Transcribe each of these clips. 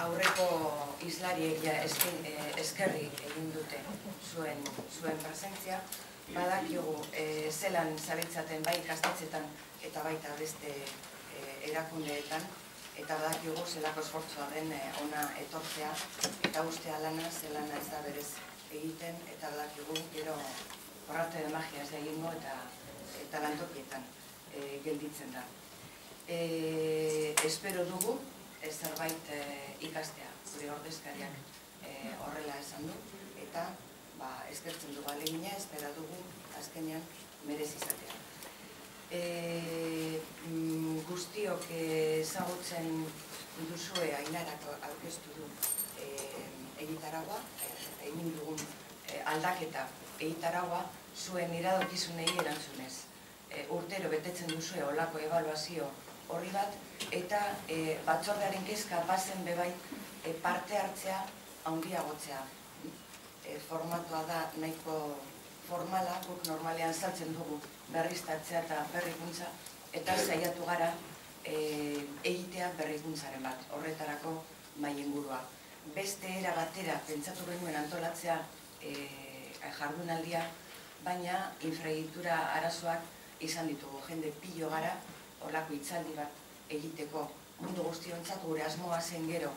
Aurreko islariek eskerri egin dute zuen presentzia, badakigu zelan zabiltzaten bai ikastetxetan eta baita beste erakundeetan, eta badakigu zelako esfortzua den ona etortzea eta ustea lana, zelana ez da berez egiten, eta badakigu gero arte de magia ez da egingo eta lantokietan gelditzen da. Espero dugu zerbait ikastea, gure ordezkariak horrela esan du, eta eskertzen dugu alegina, espera dugu azkenean merezi izatea. Guztiok ezagutzen duzue Ainarak aurkeztu du egitaragua, egin dugun aldaketa egitaragua zuen iradokizunei erantzunez. Urtero betetzen duzue olako ebaluazio horri bat, eta batzordearen kezka bazen bebai parte hartzea handiagotzea. Formatua da nahiko formala, guk normalean saltzen dugu berriztatzea eta berrikuntza, eta saiatu gara egitea berrikuntzaren bat, horretarako mahai ingurua. Beste era batera pentsatu genuen antolatzea jardunaldia, baina infraegitura arazoak izan ditugu, jende pilo gara, horlako hitzaldi bat egiteko mundu guztiontzat, gure asmoa zen gero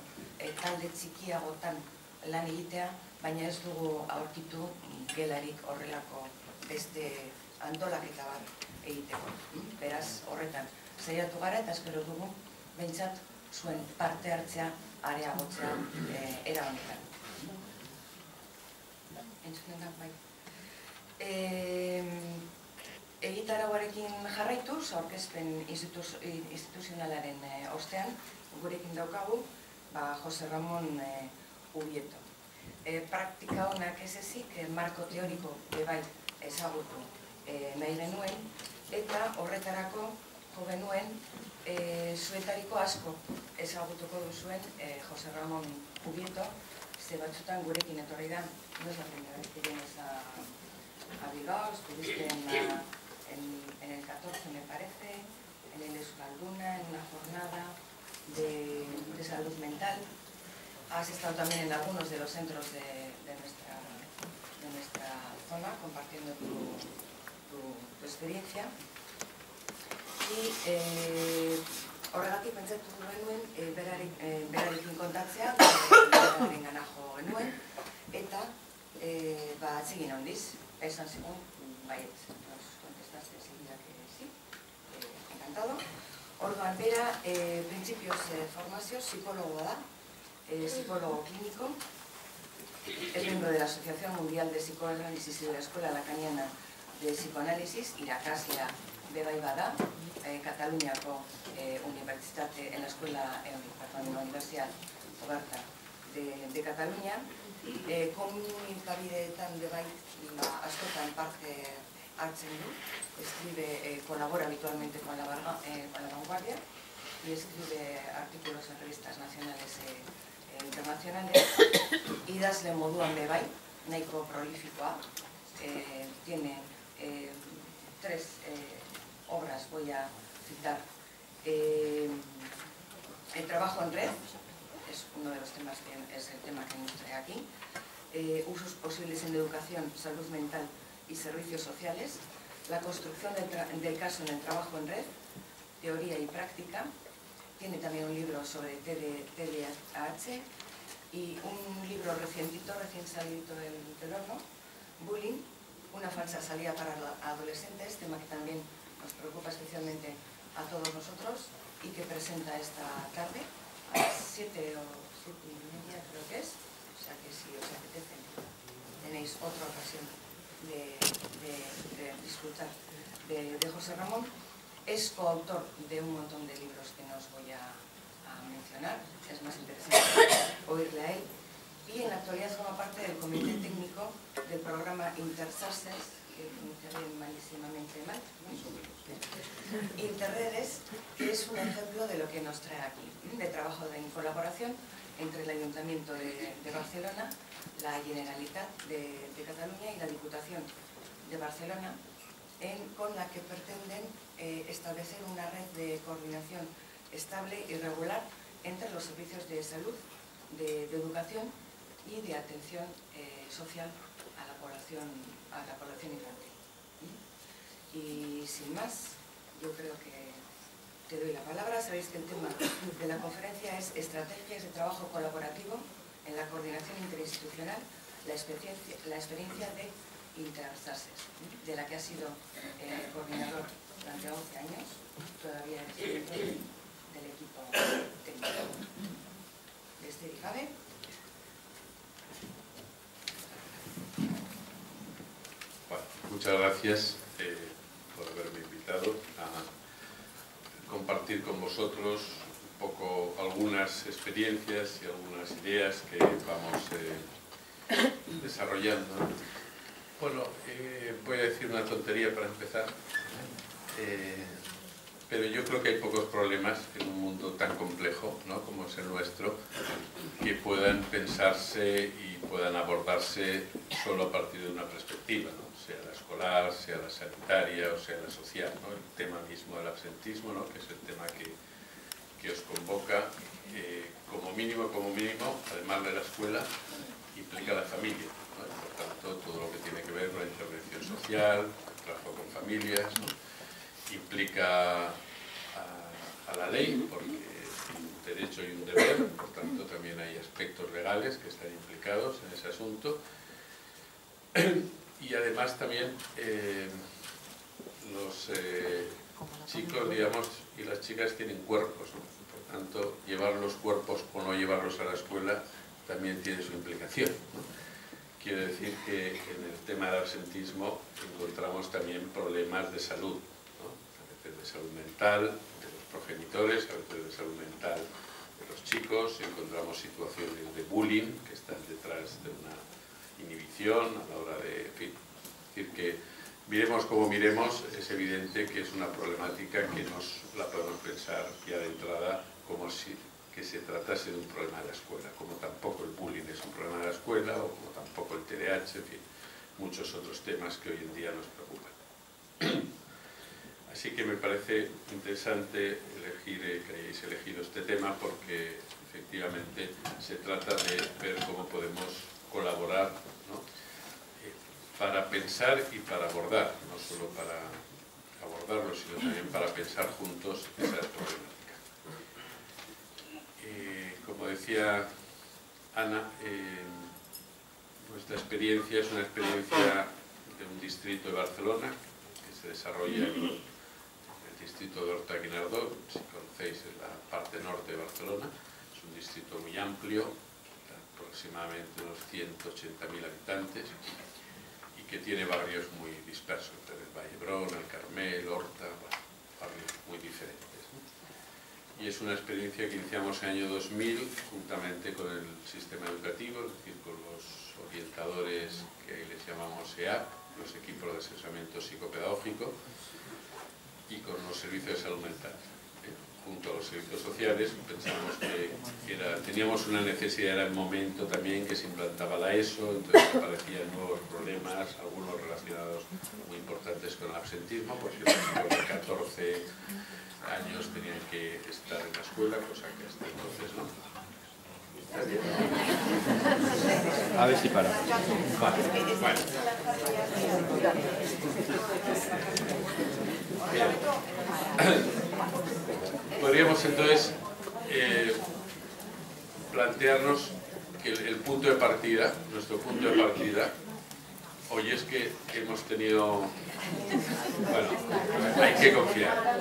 talde txikiagotan lan egitea, baina ez dugu aurkitu gelarik horrelako beste antolaketa bat egiteko. Beraz, horretan saiatu gara eta espero dugu behintzat zuen parte hartzea areagotzea era honetan. Entzunen da, bai. Egitarauarekin jarraituz, aurkezpen instituzionalaren ostean, gurekin daukagu Jose Ramon Ubieto. Praktika honak ez ezik, marko teoriko bebai ezagutu nahi genuen, eta horretarako jo genuen zuetariko asko ezagutuko duzuen Jose Ramon Ubieto, ze batzutan gurekin etorri da, no es la primera vez que vienes a Bilbao, estuviste en el 14, me parece, en el Euskalduna, en una jornada de salud mental. Has estado también en algunos de los centros de nuestra zona, compartiendo tu experiencia. Y horregatik pentsatu genuen berarekin kontatzea, beraren ganajo genuen, eta atsegin handiz, esan zigun, baiet, nos contestaste enseguida que sí, encantado. Orduan, bera, principios de formación, psicólogo da, psicólogo clínico, es miembro de la Asociación Mundial de Psicoanálisis y de la Escuela Lacaniana de Psicoanálisis, irakaslea bebai bada, Kataluniako Unibertsitate, en la Escuela, perdón, en la Universidad Oberta de Cataluña, komunikabideetan bebai askotan parte hartzen du, colabora habitualmente con la Vanguardia y escribe artículos en revistas nacionales e internacionales. Idazle moduan bebai, nahiko prolifikoa, tiene 3 obras, voy a citar. El trabajo en red es uno de los temas que es el tema que nos trae aquí. Usos posibles en educación, salud mental y servicios sociales. La construcción del caso en el trabajo en red, teoría y práctica. Tiene también un libro sobre TDAH y un libro recién salido del horno, Bullying, una falsa salida para adolescentes, tema que también nos preocupa especialmente a todos nosotros y que presenta esta tarde a las 7 o 7:30 creo que es, o sea que si os apetece tenéis otra ocasión de disfrutar de José Ramón. Es coautor de un montón de libros que no os voy a mencionar, es más interesante oírle a él, y en la actualidad forma parte del comité técnico del programa Intersases, que pronunciaré malísimamente mal, Interredes, que es un ejemplo de lo que nos trae aquí, de trabajo en colaboración entre el Ayuntamiento de Barcelona, la Generalitat de Cataluña y la Diputación de Barcelona, con la que pretenden establecer una red de coordinación estable y regular entre los servicios de salud, de educación y de atención social a la población infantil. Y sin más, yo creo que te doy la palabra. Sabéis que el tema de la conferencia es estrategias de trabajo colaborativo en la coordinación interinstitucional, la experiencia de Interarsases, de la que ha sido coordinador durante 11 años, todavía es dentro del equipo técnico. Desde IGABE. Bueno, muchas gracias por haberme invitado a compartir con vosotros un poco algunas experiencias y algunas ideas que vamos desarrollando. Bueno, voy a decir una tontería para empezar, pero yo creo que hay pocos problemas en un mundo tan complejo, ¿no?, como es el nuestro, que puedan pensarse y puedan abordarse solo a partir de una perspectiva, ¿no?, sea la escolar, sea la sanitaria o sea la social, ¿no? El tema mismo del absentismo, ¿no?, que es el tema que os convoca, como mínimo, además de la escuela, implica la familia, ¿no? Por tanto, todo lo que tiene que ver con la intervención social, el trabajo con familias, ¿no?, implica a la ley, porque es un derecho y un deber, por tanto también hay aspectos legales que están implicados en ese asunto. Y además también los chicos, digamos, y las chicas tienen cuerpos, ¿no? Por tanto, llevar los cuerpos o no llevarlos a la escuela también tiene su implicación, ¿no? Quiero decir que en el tema del absentismo encontramos también problemas de salud, ¿no? A veces de salud mental de los progenitores, a veces de salud mental de los chicos, encontramos situaciones de bullying que están detrás de una inhibición a la hora de... En fin, es decir que miremos como miremos, es evidente que es una problemática que nos la podemos pensar ya de entrada como si que se tratase de un problema de la escuela, como tampoco el bullying es un problema de la escuela, o como tampoco el TDAH, en fin, muchos otros temas que hoy en día nos preocupan. Así que me parece interesante que hayáis elegido este tema, porque efectivamente se trata de ver cómo podemos colaborar, ¿no?, para pensar y para abordar, no solo para abordarlo, sino también para pensar juntos esas problemáticas. Como decía Ana, nuestra experiencia es una experiencia de un distrito de Barcelona que se desarrolla en el distrito de Horta-Guinardó. Si conocéis, es la parte norte de Barcelona. Es un distrito muy amplio, aproximadamente unos 180.000 habitantes, y que tiene barrios muy dispersos, entre el Vallebrón, el Carmel, Horta, bueno, barrios muy diferentes, ¿no? Y es una experiencia que iniciamos en el año 2000 juntamente con el sistema educativo, es decir, con los orientadores que les llamamos EAP, los equipos de asesoramiento psicopedagógico, y con los servicios de salud mental. Junto a los servicios sociales pensamos que teníamos una necesidad, era el momento también que se implantaba la ESO, entonces aparecían nuevos problemas, algunos relacionados muy importantes con el absentismo, pues los chicos de 14 años tenían que estar en la escuela, cosa que hasta entonces no. ¿Está bien? A ver si para. Vale, bueno. Podríamos entonces plantearnos que el punto de partida, nuestro punto de partida, hoy es que hemos tenido, bueno, hay que confiar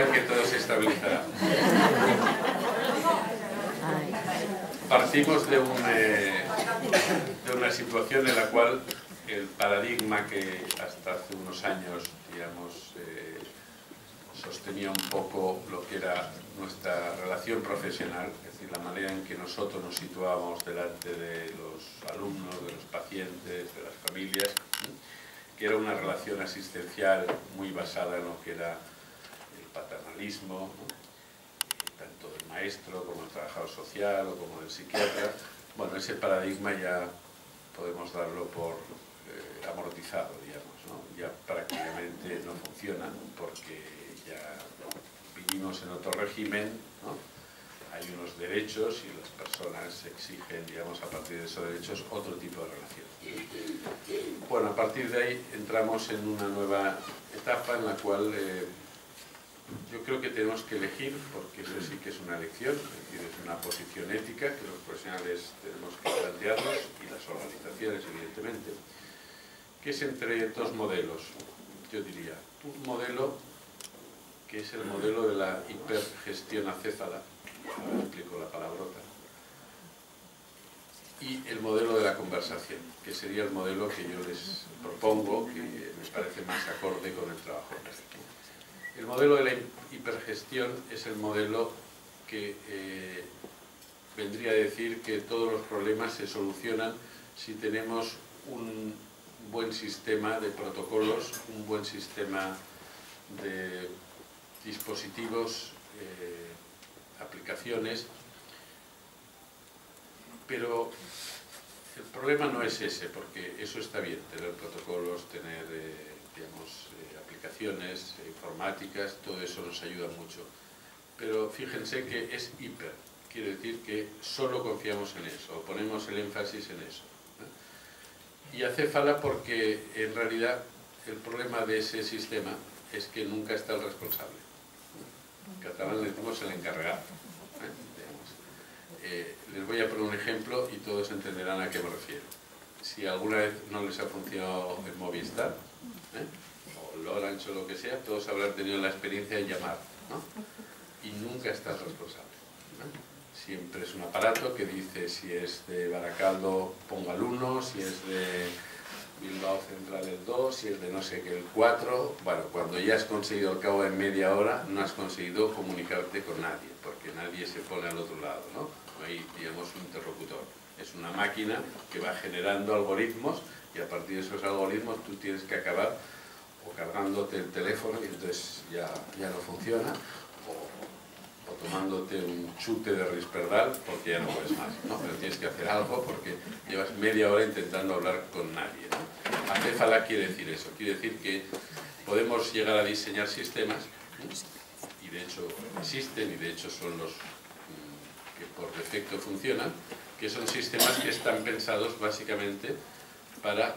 en que todo se estabilizará. Partimos de una situación en la cual el paradigma que hasta hace unos años, digamos, sostenía un poco lo que era nuestra relación profesional, es decir, la manera en que nosotros nos situábamos delante de los alumnos, de los pacientes, de las familias, que era una relación asistencial muy basada en lo que era el paternalismo, ¿no?, tanto del maestro como del trabajador social o como del psiquiatra. Bueno, ese paradigma ya podemos darlo por amortizado, digamos, ¿no? Ya prácticamente no funciona, porque ya vivimos en otro régimen, ¿no? Hay unos derechos y las personas exigen, digamos, a partir de esos derechos otro tipo de relación. Bueno, a partir de ahí entramos en una nueva etapa en la cual yo creo que tenemos que elegir, porque eso sí que es una elección, es decir, es una posición ética que los profesionales tenemos que plantearnos y las organizaciones, evidentemente, que es entre dos modelos, yo diría. Un modelo que es el modelo de la hipergestión acéfala, ahora explico la palabrota, y el modelo de la conversación, que sería el modelo que yo les propongo, que me parece más acorde con el trabajo. El modelo de la hipergestión es el modelo que vendría a decir que todos los problemas se solucionan si tenemos un buen sistema de protocolos, un buen sistema de dispositivos, aplicaciones, pero el problema no es ese, porque eso está bien, tener protocolos, tener digamos, aplicaciones informáticas, todo eso nos ayuda mucho. Pero fíjense que es hiper, quiere decir que solo confiamos en eso, o ponemos el énfasis en eso. Y acéfala porque en realidad el problema de ese sistema es que nunca está el responsable. En catalán le decimos el encargado. Les voy a poner un ejemplo y todos entenderán a qué me refiero. Si alguna vez no les ha funcionado el Movistar, o el Orange o lo que sea, todos habrán tenido la experiencia de llamar, ¿no? Y nunca está el responsable, ¿no? Siempre es un aparato que dice si es de Baracaldo ponga el 1, si es de Bilbao Central el 2, si es de no sé qué el 4. Bueno, cuando ya has conseguido al cabo de media hora, no has conseguido comunicarte con nadie, porque nadie se pone al otro lado, ¿no? Hay, digamos, un interlocutor. Es una máquina que va generando algoritmos y a partir de esos algoritmos tú tienes que acabar o cargándote el teléfono y entonces ya no funciona, o tomándote un chute de Risperdal porque ya no puedes más, ¿no? Pero tienes que hacer algo porque llevas media hora intentando hablar con nadie, ¿no? Acéfala quiere decir eso, quiere decir que podemos llegar a diseñar sistemas, y de hecho existen y de hecho son los que por defecto funcionan, que son sistemas que están pensados básicamente para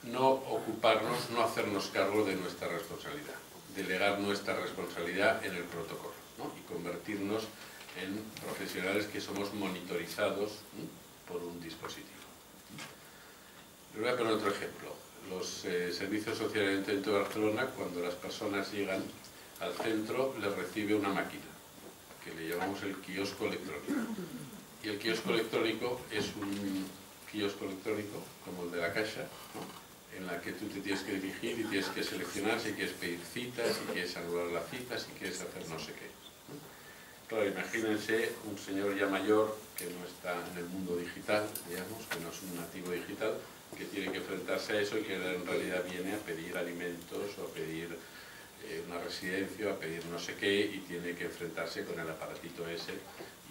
no ocuparnos, no hacernos cargo de nuestra responsabilidad, delegar nuestra responsabilidad en el protocolo, ¿no? Y convertirnos en profesionales que somos monitorizados, ¿no?, por un dispositivo. Les voy a poner otro ejemplo. Los servicios sociales del Ayuntamiento de Barcelona, cuando las personas llegan al centro, les recibe una máquina, que le llamamos el kiosco electrónico. Y el kiosco electrónico es un kiosco electrónico, como el de la Caixa, ¿no?, en la que tú te tienes que dirigir y tienes que seleccionar si quieres pedir citas, si quieres anular la cita, si quieres hacer no sé qué. Claro, imagínense un señor ya mayor que no está en el mundo digital, digamos, que no es un nativo digital, que tiene que enfrentarse a eso y que en realidad viene a pedir alimentos o a pedir una residencia o a pedir no sé qué y tiene que enfrentarse con el aparatito ese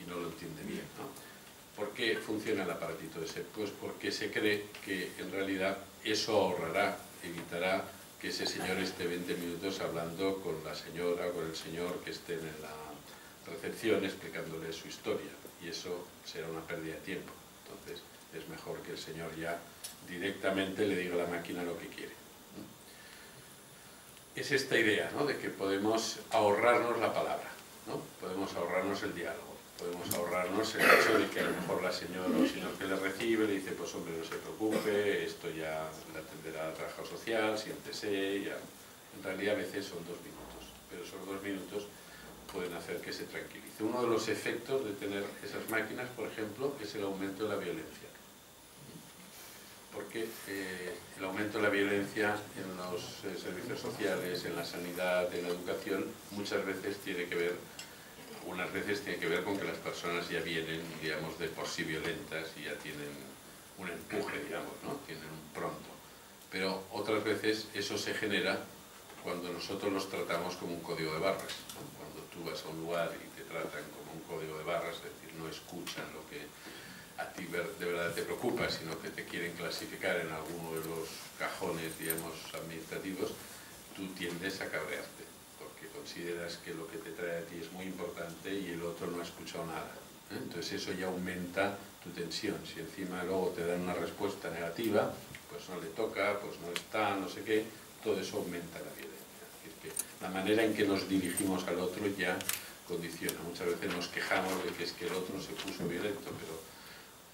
y no lo entiende bien, ¿no? ¿Por qué funciona el aparatito ese? Pues porque se cree que en realidad eso ahorrará, evitará que ese señor esté 20 minutos hablando con la señora o con el señor que estén en la recepción explicándole su historia, y eso será una pérdida de tiempo. Entonces es mejor que el señor ya directamente le diga a la máquina lo que quiere. Es esta idea, ¿no?, de que podemos ahorrarnos la palabra, ¿no? Podemos ahorrarnos el diálogo. Podemos ahorrarnos el hecho de que a lo mejor la señora o el señor que le recibe le dice, pues hombre, no se preocupe, esto ya le atenderá al trabajo social, siéntese, ya. En realidad a veces son 2 minutos, pero esos 2 minutos pueden hacer que se tranquilice. Uno de los efectos de tener esas máquinas, por ejemplo, es el aumento de la violencia. Porque el aumento de la violencia en los servicios sociales, en la sanidad, en la educación, muchas veces tiene que ver, unas veces tiene que ver con que las personas ya vienen, digamos, de por sí violentas y ya tienen un empuje, digamos, ¿no?, tienen un pronto. Pero otras veces eso se genera cuando nosotros los tratamos como un código de barras, ¿no? Cuando tú vas a un lugar y te tratan como un código de barras, es decir, no escuchan lo que a ti de verdad te preocupa, sino que te quieren clasificar en alguno de los cajones, digamos, administrativos, tú tiendes a cabrearte, porque consideras que lo que te trae a ti es muy importante y el otro no ha escuchado nada. Entonces eso ya aumenta tu tensión. Si encima luego te dan una respuesta negativa, pues no le toca, pues no está, no sé qué, todo eso aumenta la violencia. Es decir, que la manera en que nos dirigimos al otro ya condiciona. Muchas veces nos quejamos de que es que el otro se puso violento, pero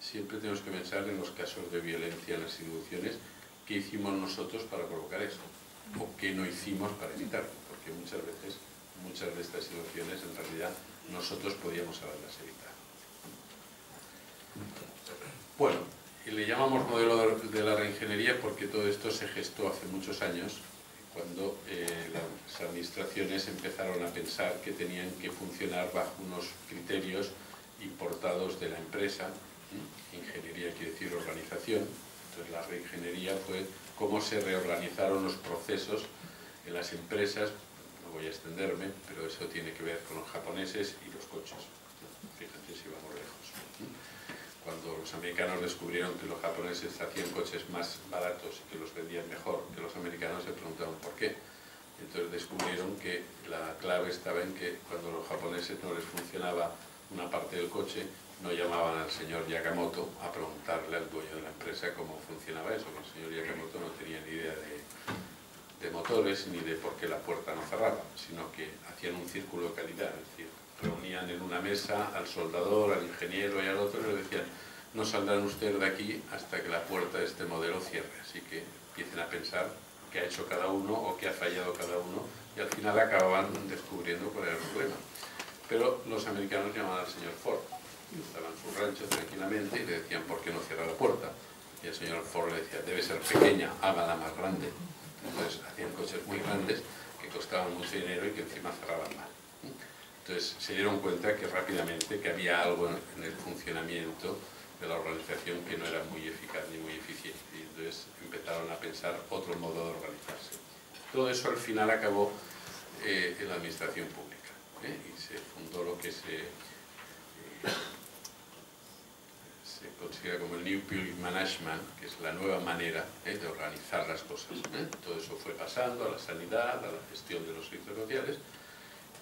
siempre tenemos que pensar en los casos de violencia en las instituciones, qué hicimos nosotros para provocar eso, o qué no hicimos para evitarlo, porque muchas veces, muchas de estas situaciones en realidad nosotros podíamos haberlas evitado. Bueno, y le llamamos modelo de la reingeniería porque todo esto se gestó hace muchos años, cuando las administraciones empezaron a pensar que tenían que funcionar bajo unos criterios importados de la empresa. Ingeniería quiere decir organización. Entonces la reingeniería fue cómo se reorganizaron los procesos en las empresas. No voy a extenderme, pero eso tiene que ver con los japoneses y los coches. Fíjate si vamos lejos. Cuando los americanos descubrieron que los japoneses hacían coches más baratos y que los vendían mejor que los americanos, se preguntaron por qué. Entonces descubrieron que la clave estaba en que cuando a los japoneses no les funcionaba una parte del coche, no llamaban al señor Yakamoto a preguntarle al dueño de la empresa cómo funcionaba eso, porque el señor Yakamoto no tenía ni idea de motores ni de por qué la puerta no cerraba, sino que hacían un círculo de calidad, es decir, reunían en una mesa al soldador, al ingeniero y al otro y le decían: no saldrán ustedes de aquí hasta que la puerta de este modelo cierre, así que empiecen a pensar qué ha hecho cada uno o qué ha fallado cada uno, y al final acababan descubriendo cuál era el problema. Pero los americanos llamaban al señor Ford, estaba en su rancho tranquilamente y le decían: ¿por qué no cierra la puerta? Y el señor Ford le decía: debe ser pequeña, hágala más grande. Entonces hacían coches muy grandes que costaban mucho dinero y que encima cerraban mal. Entonces se dieron cuenta que rápidamente que había algo en el funcionamiento de la organización que no era muy eficaz ni muy eficiente, y entonces empezaron a pensar otro modo de organizarse. Todo eso al final acabó en la administración pública, y se fundó lo que se considera como el New Public Management, que es la nueva manera de organizar las cosas. Todo eso fue pasando a la sanidad, a la gestión de los servicios sociales,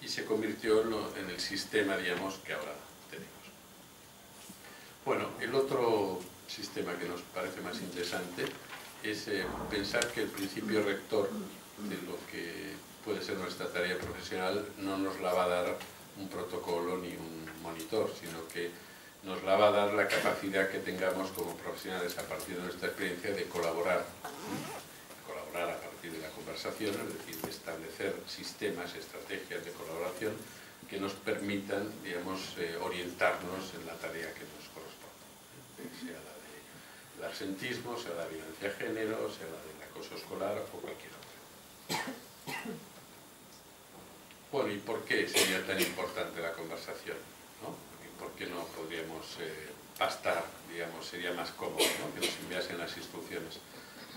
y se convirtió en el sistema, digamos, que ahora tenemos. Bueno, el otro sistema que nos parece más interesante es pensar que el principio rector de lo que puede ser nuestra tarea profesional no nos la va a dar un protocolo ni un monitor, sino que nos la va a dar la capacidad que tengamos como profesionales a partir de nuestra experiencia de colaborar a partir de la conversación, es decir, de establecer sistemas, estrategias de colaboración que nos permitan, digamos, orientarnos en la tarea que nos corresponde, sea la del absentismo, sea la violencia de género, sea la del acoso escolar o cualquier otra. Bueno, ¿y por qué sería tan importante la conversación? ¿No? ¿Por qué no podríamos pastar, digamos, sería más cómodo, ¿no?, que nos enviasen las instrucciones?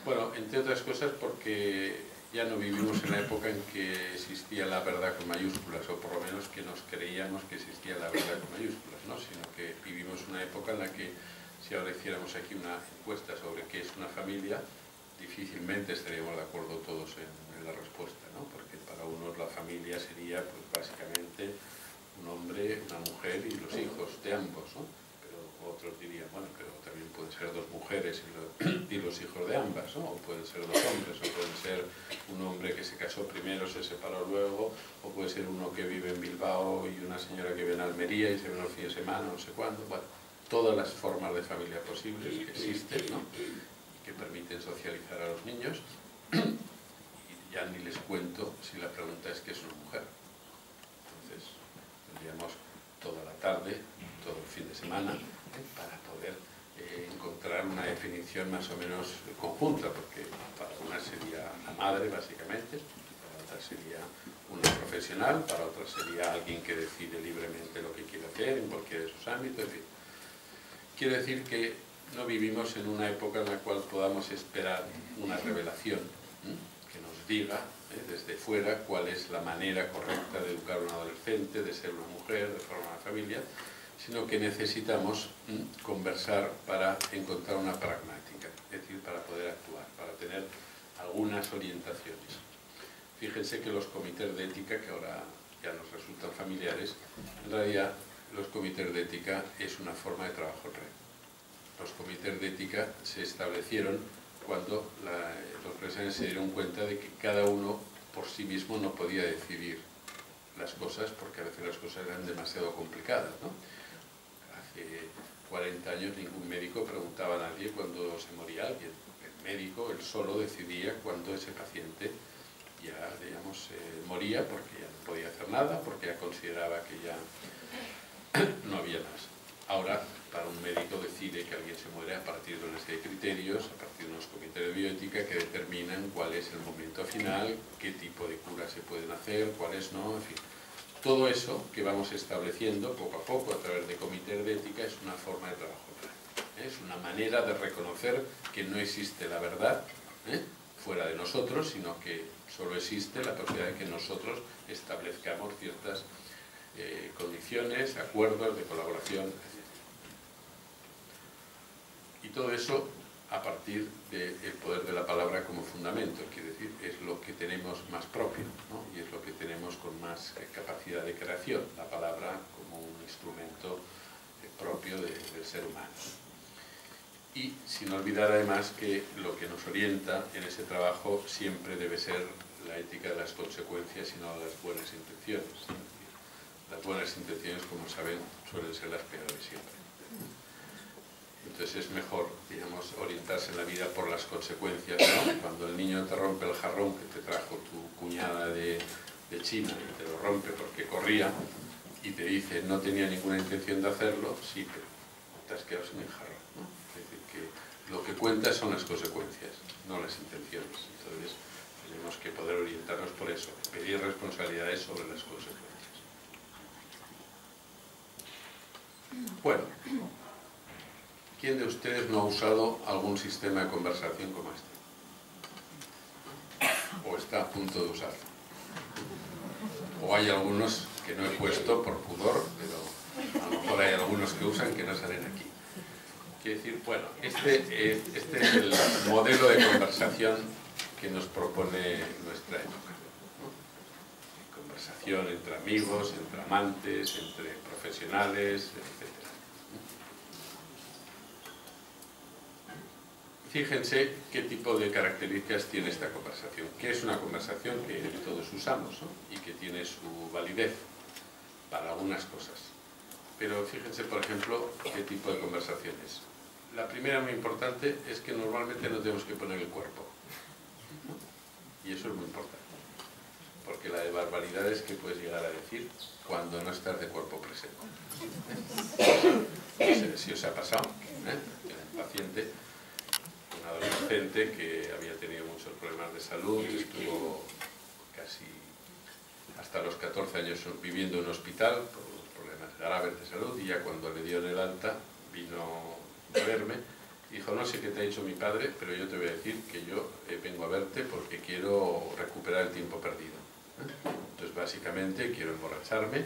Bueno, entre otras cosas porque ya no vivimos en la época en que existía la verdad con mayúsculas, o por lo menos que nos creíamos que existía la verdad con mayúsculas, ¿no?, sino que vivimos una época en la que si ahora hiciéramos aquí una encuesta sobre qué es una familia, difícilmente estaríamos de acuerdo todos en la respuesta, ¿no?, porque para unos la familia sería, pues, básicamente un hombre, una mujer y los hijos de ambos, ¿no? Pero otros dirían, bueno, pero también pueden ser dos mujeres y los hijos de ambas, ¿no? O pueden ser dos hombres, o pueden ser un hombre que se casó primero, se separó luego, o puede ser uno que vive en Bilbao y una señora que vive en Almería y se ven los fines de semana, no sé cuándo. Bueno, todas las formas de familia posibles que existen, ¿no?, y que permiten socializar a los niños. Y ya ni les cuento si la pregunta es ¿qué es una mujer? Entonces tendríamos toda la tarde, todo el fin de semana, para poder encontrar una definición más o menos conjunta, porque para una sería la madre, básicamente, para otra sería una profesional, para otra sería alguien que decide libremente lo que quiere hacer en cualquiera de sus ámbitos, en fin. Quiere decir que no vivimos en una época en la cual podamos esperar una revelación que nos diga desde fuera cuál es la manera correcta de educar a un adolescente, de ser una mujer, de formar una familia, sino que necesitamos conversar para encontrar una pragmática, es decir, para poder actuar, para tener algunas orientaciones. Fíjense que los comités de ética, que ahora ya nos resultan familiares, en realidad los comités de ética es una forma de trabajo en red. Los comités de ética se establecieron cuando los empresarios se dieron cuenta de que cada uno por sí mismo no podía decidir las cosas, porque a veces las cosas eran demasiado complicadas, ¿no? Hace 40 años ningún médico preguntaba a nadie cuándo se moría alguien. El médico, él solo decidía cuándo ese paciente ya, digamos, moría, porque ya no podía hacer nada, porque ya consideraba que ya no había más. Ahora, para un médico decide que alguien se muere a partir de una serie de criterios, a partir de unos comités de bioética que determinan cuál es el momento final, qué tipo de curas se pueden hacer, cuáles no, en fin. Todo eso que vamos estableciendo poco a poco a través de comités de ética es una forma de trabajo. Es una manera de reconocer que no existe la verdad fuera de nosotros, sino que solo existe la posibilidad de que nosotros establezcamos ciertas condiciones, acuerdos de colaboración, etc. Y todo eso a partir del poder de la palabra como fundamento, quiere decir, es lo que tenemos más propio, ¿no? Y es lo que tenemos con más capacidad de creación, la palabra como un instrumento propio del ser humano. Y sin olvidar además que lo que nos orienta en ese trabajo siempre debe ser la ética de las consecuencias y no las buenas intenciones. Las buenas intenciones, como saben, suelen ser las peores siempre. Entonces es mejor, digamos, orientarse en la vida por las consecuencias, ¿no? Cuando el niño te rompe el jarrón que te trajo tu cuñada de China y te lo rompe porque corría y te dice no tenía ninguna intención de hacerlo, sí, pero te has quedado sin el jarrón, ¿no? Es decir, que lo que cuenta son las consecuencias, no las intenciones. Entonces tenemos que poder orientarnos por eso, pedir responsabilidades sobre las consecuencias. Bueno, ¿quién de ustedes no ha usado algún sistema de conversación como este? ¿O está a punto de usarlo? O hay algunos que no he puesto por pudor, pero a lo mejor hay algunos que usan que no salen aquí. Quiere decir, bueno, este es el modelo de conversación que nos propone nuestra época, ¿no? Conversación entre amigos, entre amantes, entre profesionales, etc. Fíjense qué tipo de características tiene esta conversación. ¿Qué es una conversación que todos usamos, ¿no? Y que tiene su validez para algunas cosas? Pero fíjense, por ejemplo, qué tipo de conversación es. La primera muy importante es que normalmente no tenemos que poner el cuerpo, ¿no? Y eso es muy importante, porque la de barbaridades que puedes llegar a decir cuando no estás de cuerpo presente. No sé si os ha pasado, un paciente, un adolescente que había tenido muchos problemas de salud, estuvo casi hasta los 14 años viviendo en un hospital por problemas graves de salud, y ya cuando le dio el alta vino a verme y dijo, no sé qué te ha dicho mi padre, pero yo te voy a decir que yo vengo a verte porque quiero recuperar el tiempo perdido. Entonces básicamente quiero emborracharme,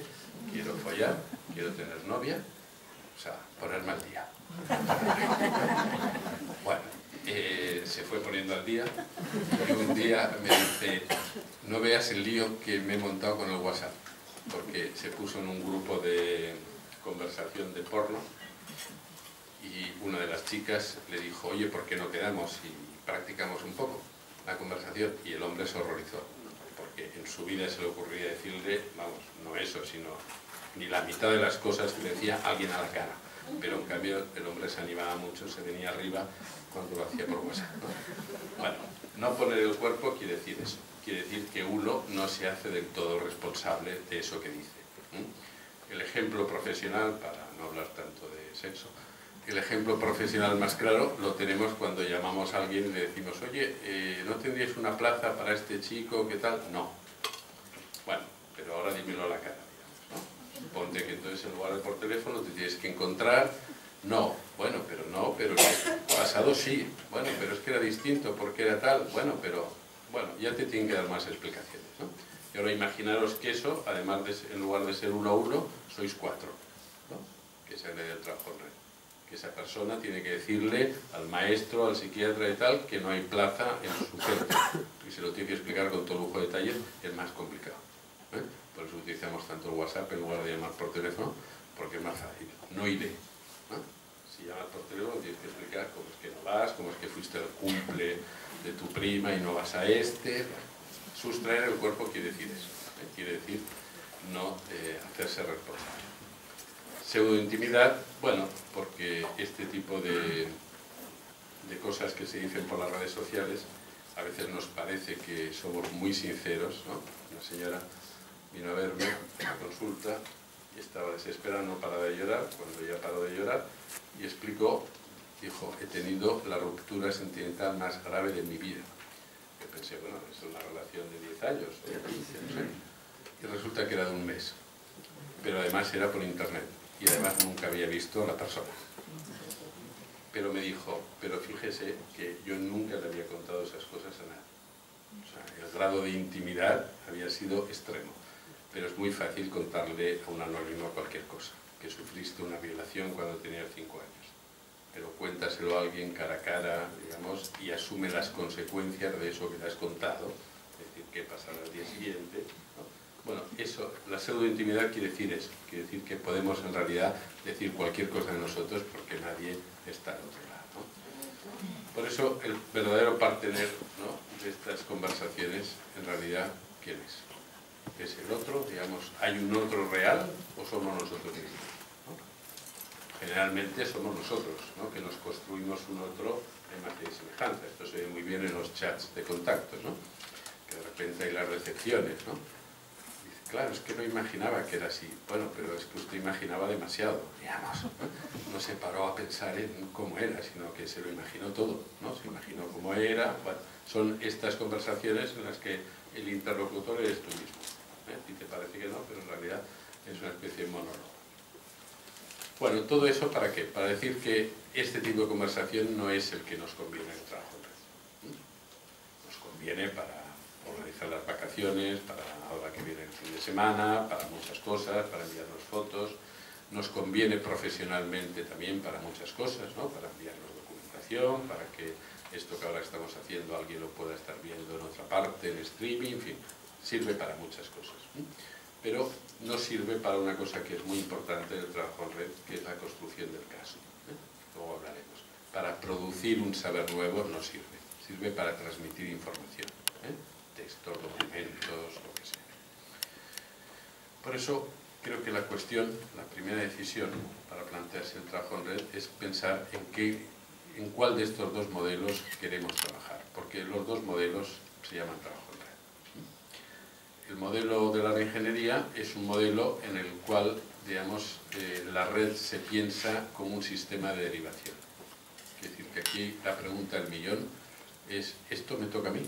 quiero follar, quiero tener novia, o sea, ponerme al día. Bueno, se fue poniendo al día y un día me dice, no veas el lío que me he montado con el WhatsApp, porque se puso en un grupo de conversación de porno y una de las chicas le dijo, oye, ¿por qué no quedamos y practicamos un poco la conversación? Y el hombre se horrorizó, porque en su vida se le ocurría decirle, vamos, no eso, sino ni la mitad de las cosas que decía alguien a la cara. Pero en cambio el hombre se animaba mucho, se venía arriba cuando lo hacía por WhatsApp, ¿no? Bueno, no poner el cuerpo quiere decir eso, quiere decir que uno no se hace del todo responsable de eso que dice. El ejemplo profesional, para no hablar tanto de sexo, el ejemplo profesional más claro lo tenemos cuando llamamos a alguien y le decimos, oye, ¿no tendríais una plaza para este chico? ¿Qué tal? No. Bueno, pero ahora dímelo a la cara, digamos, ¿no? Ponte que entonces en lugar de por teléfono te tienes que encontrar. No, bueno, pero no, pero el pasado sí. Bueno, pero es que era distinto, porque era tal. Bueno, pero, bueno, ya te tienen que dar más explicaciones, ¿no? Y ahora imaginaros que eso, además de, en lugar de ser 1 a 1, sois 4, ¿no? Que es el medio del trabajo en red. que esa persona tiene que decirle al maestro, al psiquiatra y tal, que no hay plaza en su centro. Y se lo tiene que explicar con todo lujo de detalles, es más complicado. Por eso utilizamos tanto el WhatsApp en lugar de llamar por teléfono, porque es más fácil. No iré. Si llamas por teléfono tienes que explicar cómo es que no vas, cómo es que fuiste al cumple de tu prima y no vas a este. Sustraer el cuerpo quiere decir eso. Quiere decir no hacerse responsable. Pseudointimidad, bueno, porque este tipo de cosas que se dicen por las redes sociales a veces nos parece que somos muy sinceros, ¿no? Una señora vino a verme a la consulta y estaba desesperada, no paraba de llorar. Cuando ya paró de llorar y explicó, dijo, he tenido la ruptura sentimental más grave de mi vida. Yo pensé, bueno, es una relación de 10 años o de 15, no sé. Y resulta que era de un mes, pero además era por internet y además nunca había visto a la persona. Pero me dijo, pero fíjese que yo nunca le había contado esas cosas a nadie. O sea, el grado de intimidad había sido extremo. Pero es muy fácil contarle a un anónimo cualquier cosa, que sufriste una violación cuando tenías 5 años. Pero cuéntaselo a alguien cara a cara, digamos, y asume las consecuencias de eso que le has contado, es decir, qué pasará al día siguiente, ¿no? Bueno, eso, la pseudointimidad quiere decir eso, quiere decir que podemos en realidad decir cualquier cosa de nosotros porque nadie está al otro lado, ¿no? Por eso el verdadero partener, ¿no?, de estas conversaciones, en realidad, ¿quién es? ¿Es el otro? Digamos, ¿hay un otro real o somos nosotros mismos? ¿No? Generalmente somos nosotros, ¿no?, que nos construimos un otro a imagen y semejanza. Esto se ve muy bien en los chats de contactos, ¿no?, que de repente hay las recepciones, ¿no? Dice, claro, es que no imaginaba que era así. Bueno, pero es que usted imaginaba demasiado, digamos. No se paró a pensar en cómo era, sino que se lo imaginó todo, ¿no? Se imaginó cómo era. Bueno, son estas conversaciones en las que el interlocutor eres tú mismo. Y te parece que no, pero en realidad es una especie de monólogo. Bueno, todo eso ¿para qué? Para decir que este tipo de conversación no es el que nos conviene en el trabajo en red. Nos conviene para organizar las vacaciones, para ahora que viene el fin de semana, para muchas cosas, para enviarnos fotos. Nos conviene profesionalmente también para muchas cosas, ¿no?, para enviarnos documentación, para que esto que ahora estamos haciendo alguien lo pueda estar viendo en otra parte, en streaming, en fin. Sirve para muchas cosas, pero no sirve para una cosa que es muy importante en el trabajo en red, que es la construcción del caso. Luego hablaremos. Para producir un saber nuevo no sirve, sirve para transmitir información, textos, documentos, lo que sea. Por eso creo que la cuestión, la primera decisión para plantearse el trabajo en red es pensar en cuál de estos dos modelos queremos trabajar, porque los dos modelos se llaman trabajo. El modelo de la reingeniería es un modelo en el cual, digamos, la red se piensa como un sistema de derivación. Es decir, que aquí la pregunta del millón es, ¿esto me toca a mí?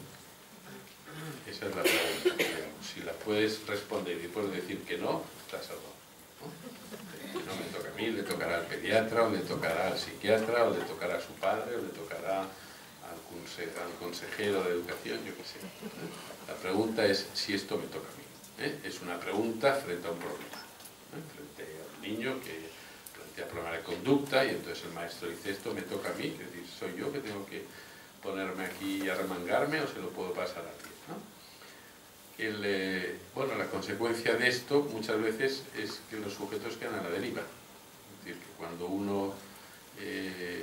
Esa es la pregunta, digamos. Si la puedes responder y puedes decir que no, estás salvado, ¿no? No me toca a mí, le tocará al pediatra, o le tocará al psiquiatra, o le tocará a su padre, o le tocará al consejero de educación, yo qué sé. La pregunta es si esto me toca a mí. Es una pregunta frente a un problema. Frente a un niño que plantea problemas de conducta y entonces el maestro dice, esto me toca a mí, es decir, ¿soy yo que tengo que ponerme aquí y arremangarme o se lo puedo pasar a alguien, ¿no? Bueno, la consecuencia de esto muchas veces es que los sujetos quedan a la deriva. Es decir, que cuando uno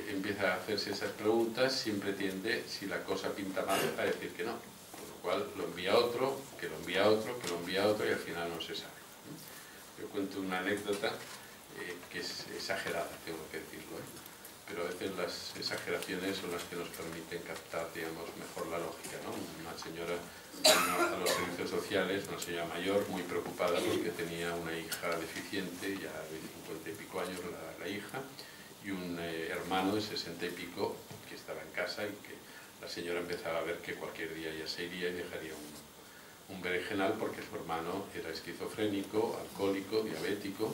empieza a hacerse esas preguntas, siempre tiende, si la cosa pinta mal, a decir que no. Con lo cual lo envía otro, que lo envía otro, que lo envía otro y al final no se sabe. Yo cuento una anécdota que es exagerada, tengo que decirlo, pero a veces las exageraciones son las que nos permiten captar, digamos, mejor la lógica, ¿no? Una señora vino a los servicios sociales, una señora mayor, muy preocupada porque tenía una hija deficiente, ya de 50 y pico años la hija, y un hermano de 60 y pico que estaba en casa y que la señora empezaba a ver que cualquier día ya se iría y dejaría un berenjenal porque su hermano era esquizofrénico, alcohólico, diabético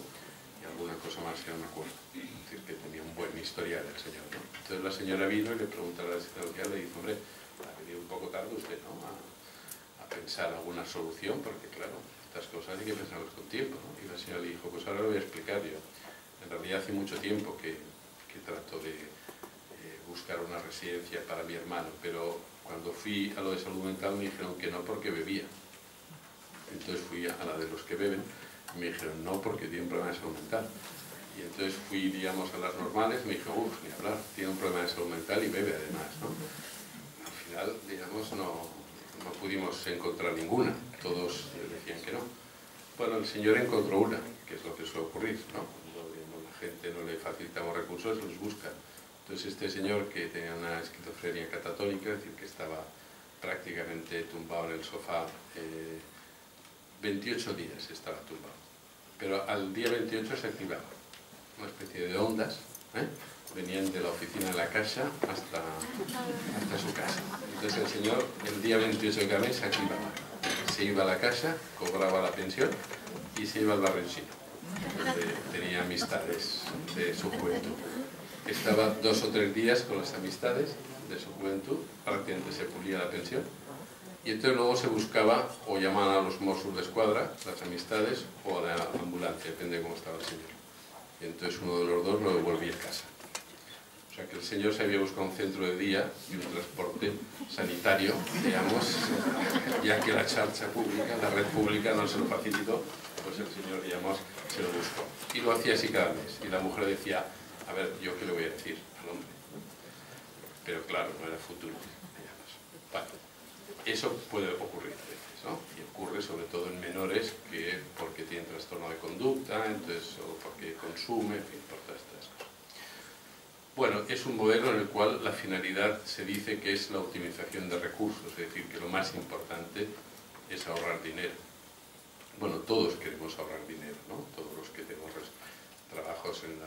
y alguna cosa más que no me acuerdo. Es decir, que tenía un buen historial el señor, ¿no? Entonces la señora vino y le preguntó a la asistente social, le dice, hombre, ha venido un poco tarde usted, ¿no?, a pensar alguna solución, porque claro, estas cosas hay que pensarlas con tiempo, ¿no? Y la señora le dijo, pues ahora lo voy a explicar yo. En realidad hace mucho tiempo que que trato de buscar una residencia para mi hermano, pero cuando fui a lo de salud mental me dijeron que no porque bebía. Entonces fui a la de los que beben y me dijeron no porque tiene un problema de salud mental. Y entonces fui, digamos, a las normales y me dijeron, ni hablar, tiene un problema de salud mental y bebe además, ¿no? Al final, digamos, no pudimos encontrar ninguna, todos decían que no. Bueno, el señor encontró una, que es lo que suele ocurrir, ¿no? Cuando, digamos, la gente no le facilitamos recursos, los busca. Entonces este señor, que tenía una esquizofrenia catatónica, es decir, que estaba prácticamente tumbado en el sofá, 28 días estaba tumbado, pero al día 28 se activaba, una especie de ondas, venían de la oficina de la casa hasta su casa. Entonces el señor, el día 28 de cada mes, se activaba, se iba a la casa, cobraba la pensión y se iba al barrio chino, donde tenía amistades de su juventud. Estaba 2 o 3 días con las amistades de su juventud, prácticamente se pulía la pensión, y entonces luego se buscaba, o llamaban a los Mossos de Escuadra, las amistades, o a la ambulancia, depende de cómo estaba el señor. Y entonces uno de los dos lo devolvía a casa. O sea que el señor se había buscado un centro de día y un transporte sanitario, digamos, ya que la charcha pública, la red pública no se lo facilitó, pues el señor, digamos, se lo buscó. Y lo hacía así cada mes. Y la mujer decía, a ver, ¿yo qué le voy a decir al hombre? Pero claro, no era futuro, digamos. Vale. Eso puede ocurrir a veces, ¿no? Y ocurre sobre todo en menores que porque tienen trastorno de conducta, entonces, o porque consume, en fin, por todas estas cosas. Bueno, es un modelo en el cual la finalidad se dice que es la optimización de recursos, es decir, que lo más importante es ahorrar dinero. Bueno, todos queremos ahorrar dinero, ¿no? Todos los que tenemos trabajos en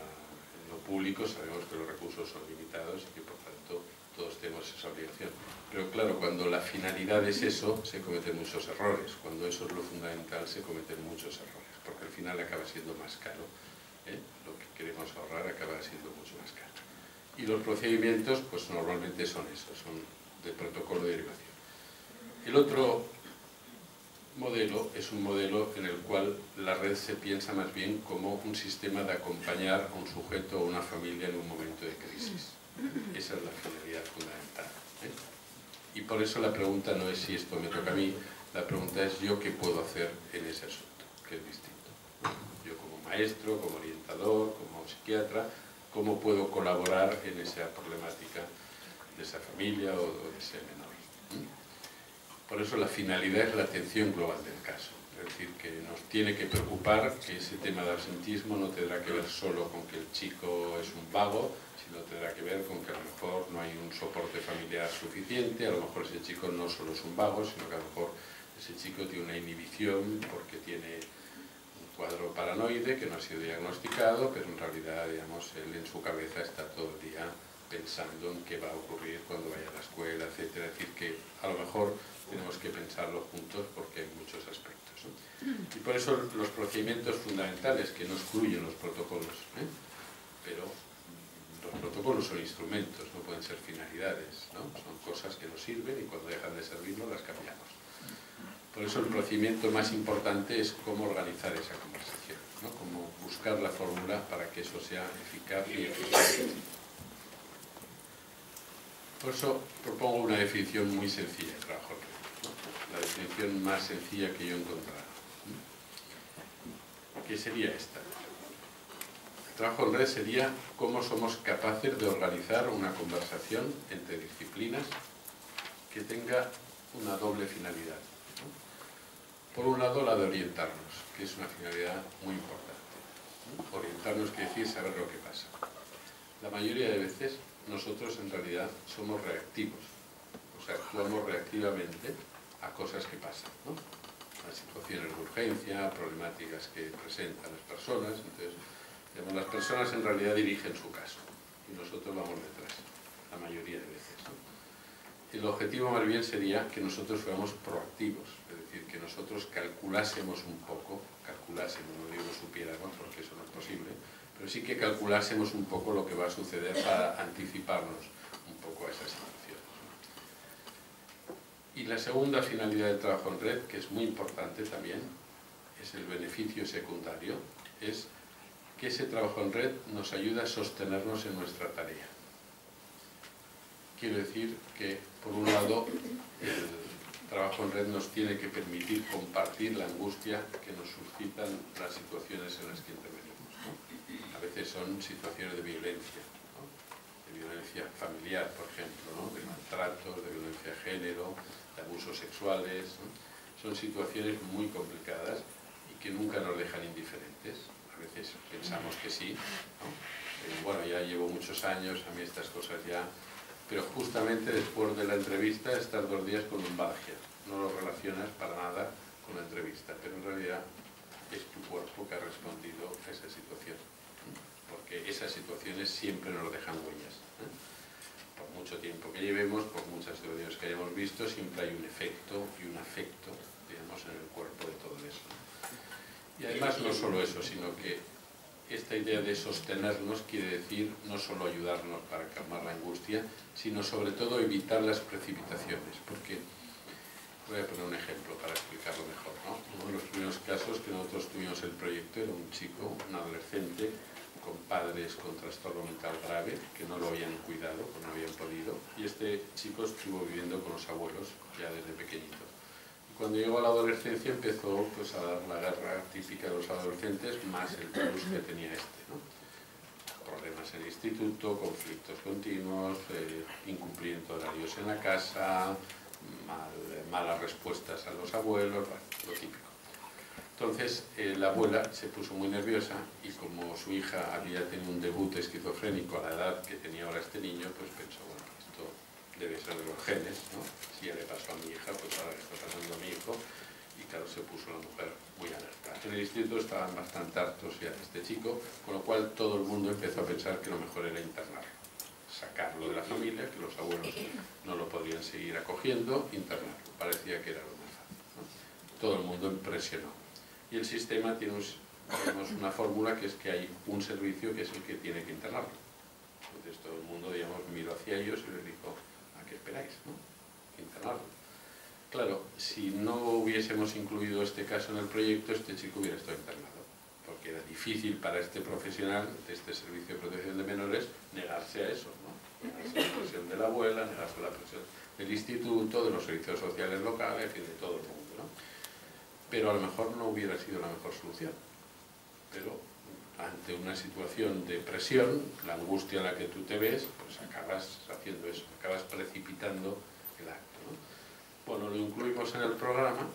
lo público sabemos que los recursos son limitados y que por tanto todos tenemos esa obligación. Pero claro, cuando la finalidad es eso, se cometen muchos errores. Cuando eso es lo fundamental, se cometen muchos errores, porque al final acaba siendo más caro, lo que queremos ahorrar acaba siendo mucho más caro. Y los procedimientos, pues normalmente son esos, son de protocolo de derivación. El otro modelo es un modelo en el cual la red se piensa más bien como un sistema de acompañar a un sujeto o una familia en un momento de crisis. Esa es la finalidad fundamental. Y por eso la pregunta no es si esto me toca a mí, la pregunta es yo qué puedo hacer en ese asunto, que es distinto. Yo como maestro, como orientador, como psiquiatra, ¿cómo puedo colaborar en esa problemática de esa familia o de ese menor? Por eso la finalidad es la atención global del caso. Es decir, que nos tiene que preocupar que ese tema de absentismo no tendrá que ver solo con que el chico es un vago, sino tendrá que ver con que a lo mejor no hay un soporte familiar suficiente, a lo mejor ese chico no solo es un vago, sino que a lo mejor ese chico tiene una inhibición porque tiene un cuadro paranoide que no ha sido diagnosticado, pero en realidad, digamos, él en su cabeza está todo el día pensando en qué va a ocurrir cuando vaya a la escuela, etcétera. Es decir, que a lo mejor tenemos que pensarlo juntos porque hay muchos aspectos, ¿no? Y por eso los procedimientos fundamentales, que no excluyen los protocolos, pero los protocolos son instrumentos, no pueden ser finalidades, ¿no? Son cosas que nos sirven y cuando dejan de servirnos las cambiamos. Por eso el procedimiento más importante es cómo organizar esa conversación, ¿no? Cómo buscar la fórmula para que eso sea eficaz y eficiente. Por eso propongo una definición muy sencilla de trabajo en red, ¿no? La definición más sencilla que yo he encontrado, ¿no? ¿Qué sería esta? El trabajo en red sería cómo somos capaces de organizar una conversación entre disciplinas que tenga una doble finalidad, ¿no? Por un lado, la de orientarnos, que es una finalidad muy importante, ¿no? Orientarnos quiere decir saber lo que pasa. La mayoría de veces nosotros en realidad somos reactivos, o sea, actuamos reactivamente a cosas que pasan, ¿no? A situaciones de urgencia, problemáticas que presentan las personas. Entonces, digamos, las personas en realidad dirigen su caso y nosotros vamos detrás, la mayoría de veces, ¿no? El objetivo más bien sería que nosotros fuéramos proactivos, es decir, que nosotros calculásemos un poco, no digo supiéramos porque eso no es posible, pero sí que calculásemos un poco lo que va a suceder para anticiparnos un poco a esas situaciones. Y la segunda finalidad del trabajo en red, que es muy importante también, es el beneficio secundario, es que ese trabajo en red nos ayuda a sostenernos en nuestra tarea. Quiero decir que, por un lado, el trabajo en red nos tiene que permitir compartir la angustia que nos suscitan las situaciones en las que intervenimos, ¿no? A veces son situaciones de violencia, ¿no? De violencia familiar, por ejemplo, ¿no? De maltratos, de violencia de género, de abusos sexuales, ¿no? Son situaciones muy complicadas y que nunca nos dejan indiferentes. A veces pensamos que sí, ¿no? Bueno, ya llevo muchos años, a mí estas cosas ya... Pero justamente después de la entrevista estás 2 días con lumbalgia. No lo relacionas para nada con la entrevista, pero en realidad es tu cuerpo que ha respondido a esa situación. Porque esas situaciones siempre nos dejan huellas. Por mucho tiempo que llevemos, por muchas situaciones que hayamos visto, siempre hay un efecto y un afecto, digamos, en el cuerpo de todo eso. Y además no solo eso, sino que esta idea de sostenernos quiere decir no solo ayudarnos para calmar la angustia, sino sobre todo evitar las precipitaciones, porque voy a poner un ejemplo para explicarlo mejor, ¿no? Uno de los primeros casos que nosotros tuvimos el proyecto era un chico, un adolescente con padres con trastorno mental grave que no lo habían cuidado, no habían podido, y este chico estuvo viviendo con los abuelos ya desde pequeñito. Cuando llegó a la adolescencia empezó pues, a dar la guerra típica de los adolescentes, más el plus que tenía este, ¿no? Problemas en el instituto, conflictos continuos, incumplimiento de horarios en la casa, malas respuestas a los abuelos, bueno, lo típico. Entonces la abuela se puso muy nerviosa y como su hija había tenido un debut esquizofrénico a la edad que tenía ahora este niño, pues pensó, bueno, esto debe ser de los genes, ¿no? Si ya le pasó a mi hija, pues ahora le está pasando a mi hijo. Y claro, se puso la mujer muy alerta. En el instituto estaban bastante hartos ya de este chico, con lo cual todo el mundo empezó a pensar que lo mejor era internarlo. Sacarlo de la familia, que los abuelos no lo podían seguir acogiendo, internarlo. Parecía que era lo más fácil, ¿no? Todo el mundo presionó. Y el sistema tiene una fórmula que es que hay un servicio que es el que tiene que internarlo. Entonces todo el mundo, digamos, miró hacia ellos y les dijo, ¿qué esperáis, no? Internarlo. Claro, si no hubiésemos incluido este caso en el proyecto, este chico hubiera estado internado, porque era difícil para este profesional de este servicio de protección de menores negarse a eso, ¿no? Negarse a la presión de la abuela, negarse a la presión del instituto, de los servicios sociales locales, en fin, de todo el mundo, ¿no? Pero a lo mejor no hubiera sido la mejor solución. Pero ante una situación de presión, la angustia en la que tú te ves, pues acabas haciendo eso, acabas precipitando el acto, ¿no? Bueno, lo incluimos en el programa,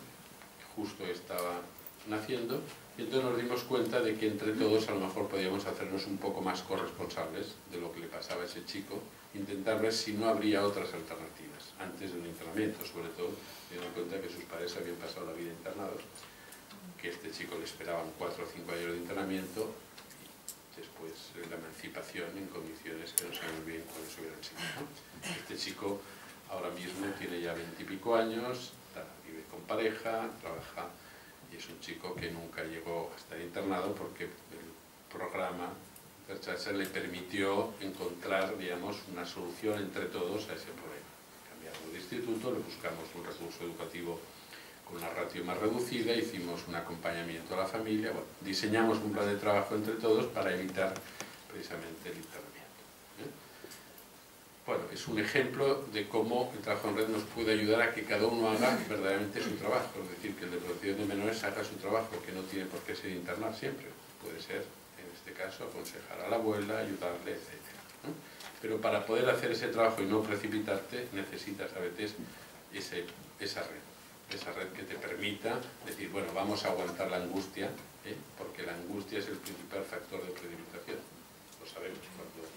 justo estaba naciendo, y entonces nos dimos cuenta de que entre todos a lo mejor podíamos hacernos un poco más corresponsables de lo que le pasaba a ese chico, intentar ver si no habría otras alternativas antes del internamiento, sobre todo teniendo en cuenta que sus padres habían pasado la vida internados, que este chico le esperaban 4 o 5 años de internamiento, después la emancipación en condiciones que no sabemos bien cuáles hubieran sido, ¿no? Este chico ahora mismo tiene ya 20 y pico años, vive con pareja, trabaja, y es un chico que nunca llegó a estar internado porque el programa le permitió encontrar, digamos, una solución entre todos a ese problema. Cambiamos de instituto, le buscamos un recurso educativo con una ratio más reducida, hicimos un acompañamiento a la familia, bueno, diseñamos un plan de trabajo entre todos para evitar precisamente el internamiento. Bueno, es un ejemplo de cómo el trabajo en red nos puede ayudar a que cada uno haga verdaderamente su trabajo, es decir, que el de protección de menores haga su trabajo, que no tiene por qué ser internar siempre, puede ser, en este caso, aconsejar a la abuela, ayudarle, etc. ¿no? Pero para poder hacer ese trabajo y no precipitarte, necesitas a veces esa red que te permita decir, bueno, vamos a aguantar la angustia, porque la angustia es el principal factor de precipitación. Lo sabemos, cuando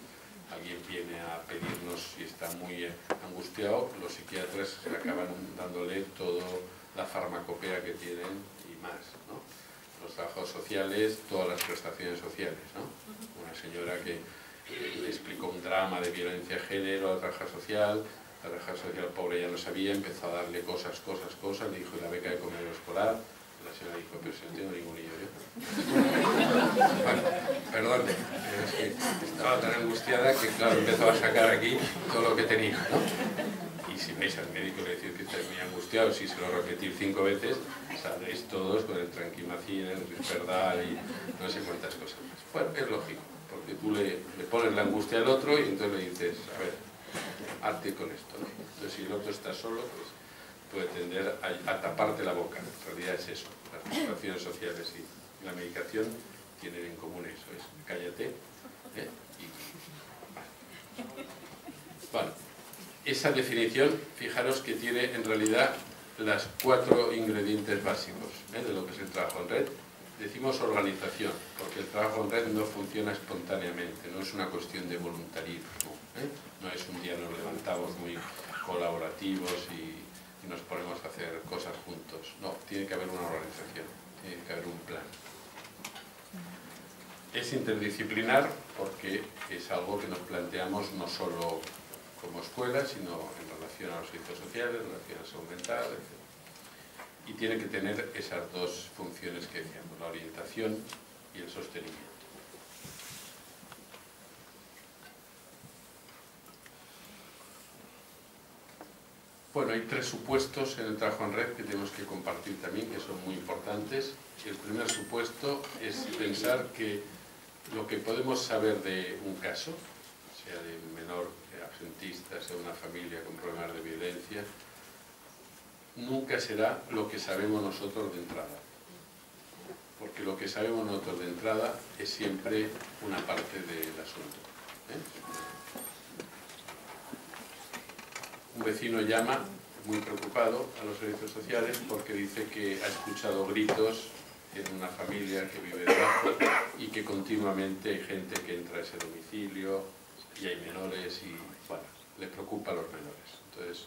alguien viene a pedirnos y está muy angustiado, los psiquiatras acaban dándole toda la farmacopea que tienen y más, ¿no? Los trabajos sociales, todas las prestaciones sociales, ¿no? Una señora que le explicó un drama de violencia de género a la trabajadora social. La trabajadora social pobre ya no sabía, empezó a darle cosas, le dijo, ¿y la beca de comedor escolar? La señora dijo, pero si no tengo ningún niño yo. Bueno, perdón, es que estaba tan angustiada que claro, empezó a sacar aquí todo lo que tenía, ¿no? Y si veis al médico le decís que estáis muy angustiado, si se lo repetir 5 veces, sabréis todos con el tranquimacín, el Risperdal y no sé cuántas cosas más. Bueno, es lógico, porque tú le pones la angustia al otro y entonces le dices, a ver, hazte con esto, ¿no? Entonces si el otro está solo, pues puede tender a taparte la boca. En realidad es eso, las relaciones sociales y la medicación tienen en común eso, es cállate, Vale. Esa definición, fijaros que tiene en realidad las 4 ingredientes básicos de lo que es el trabajo en red. Decimos organización, porque el trabajo en red no funciona espontáneamente, no es una cuestión de voluntarismo, no es un día nos levantamos muy colaborativos y nos ponemos a hacer cosas juntos. No, tiene que haber una organización, tiene que haber un plan. Es interdisciplinar porque es algo que nos planteamos no solo como escuela, sino en relación a los servicios sociales, en relación a la salud mental, etc. Y tiene que tener esas 2 funciones que decíamos, la orientación y el sostenimiento. Bueno, hay 3 supuestos en el trabajo en red que tenemos que compartir también, que son muy importantes. El primer supuesto es pensar que lo que podemos saber de un caso, sea de un menor absentista, sea de una familia con problemas de violencia, nunca será lo que sabemos nosotros de entrada. Porque lo que sabemos nosotros de entrada es siempre una parte del asunto. Un vecino llama muy preocupado a los servicios sociales porque dice que ha escuchado gritos en una familia que vive debajo y que continuamente hay gente que entra a ese domicilio y hay menores y, bueno, le preocupa a los menores. Entonces,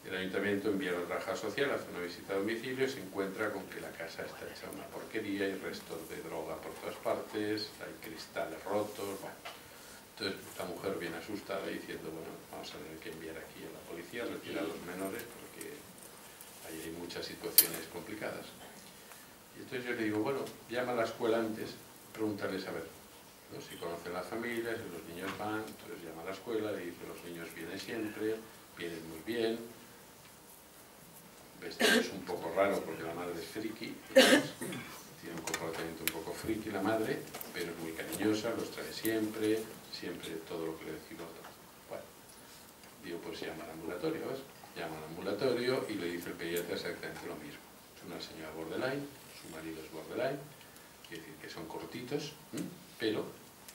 el ayuntamiento envía a la trabajadora social, hace una visita a domicilio y se encuentra con que la casa está hecha una porquería, hay restos de droga por todas partes, hay cristales rotos, bueno. Entonces, la mujer viene asustada diciendo, bueno, vamos a tener que enviar aquí a la policía, retirar a los menores porque ahí hay muchas situaciones complicadas. Y entonces yo le digo, bueno, llama a la escuela antes, pregúntales a ver, ¿no? Si conocen las familias, si los niños van, entonces llama a la escuela, le dice, los niños vienen siempre, vienen muy bien, vestidos un poco raro porque la madre es friki, tiene un comportamiento un poco friki la madre, pero es muy cariñosa, los trae siempre, siempre todo lo que le decimos. Bueno, digo, pues llama al ambulatorio, ¿ves? Llama al ambulatorio y le dice el pediatra exactamente lo mismo. Es una señora borderline, su marido es borderline, quiere decir que son cortitos, pero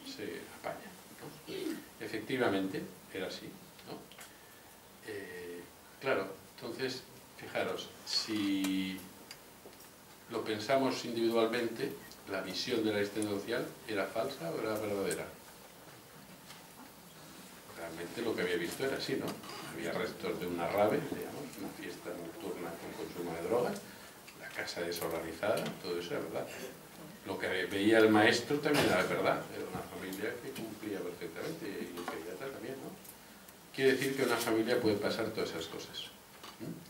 se apañan, ¿no? Efectivamente, era así, ¿no? Claro, entonces, fijaros, si lo pensamos individualmente, la visión de la asistencia social era falsa o era verdadera. Realmente lo que había visto era así, ¿no? Había restos de una rave, digamos, una fiesta nocturna con consumo de drogas, la casa desorganizada, todo eso era verdad. Lo que veía el maestro también era verdad, era una familia que cumplía perfectamente y el pediatra también, ¿no? Quiere decir que en una familia puede pasar todas esas cosas,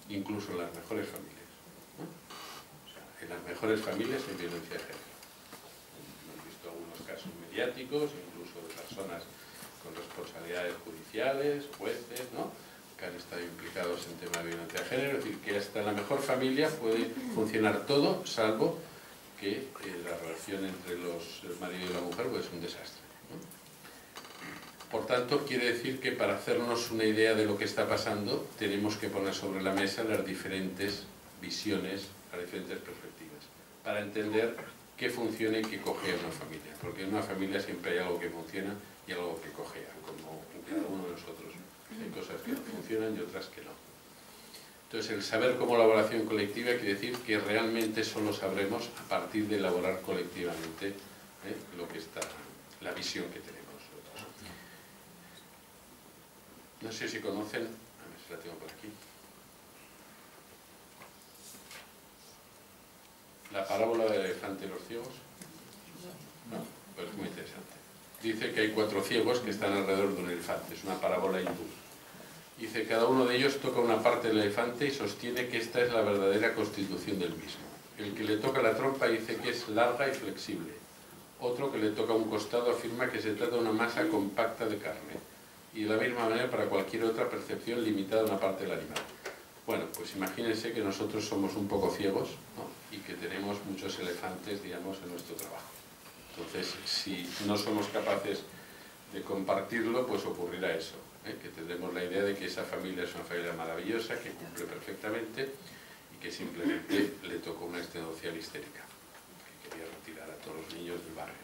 incluso en las mejores familias, ¿no? O sea, en las mejores familias hay violencia de género. Hemos visto algunos casos mediáticos, incluso de personas con responsabilidades judiciales, jueces, ¿no? Que han estado implicados en temas de violencia de género, es decir, que hasta en la mejor familia puede funcionar todo, salvo que la relación entre el marido y la mujer pues, es un desastre, ¿no? Por tanto, quiere decir que para hacernos una idea de lo que está pasando, tenemos que poner sobre la mesa las diferentes visiones, las diferentes perspectivas, para entender qué funciona y qué cojea una familia. Porque en una familia siempre hay algo que funciona y algo que cojea, como en cada uno de nosotros. Hay cosas que no funcionan y otras que no. Entonces, el saber como elaboración colectiva quiere decir que realmente solo sabremos a partir de elaborar colectivamente lo que está, la visión que tenemos. No sé si conocen, a ver si la tengo por aquí, la parábola del elefante y los ciegos. ¿No? Pues es muy interesante. Dice que hay 4 ciegos que están alrededor de un elefante, es una parábola hindú. Dice, cada uno de ellos toca una parte del elefante y sostiene que esta es la verdadera constitución del mismo. El que le toca la trompa dice que es larga y flexible. Otro que le toca un costado afirma que se trata de una masa compacta de carne. Y de la misma manera para cualquier otra percepción limitada a una parte del animal. Bueno, pues imagínense que nosotros somos un poco ciegos, ¿no? Y que tenemos muchos elefantes, digamos, en nuestro trabajo. Entonces, si no somos capaces de compartirlo, pues ocurrirá eso, que tendremos la idea de que esa familia es una familia maravillosa, que cumple perfectamente y que simplemente le tocó una extenuación histérica, que quería retirar a todos los niños del barrio.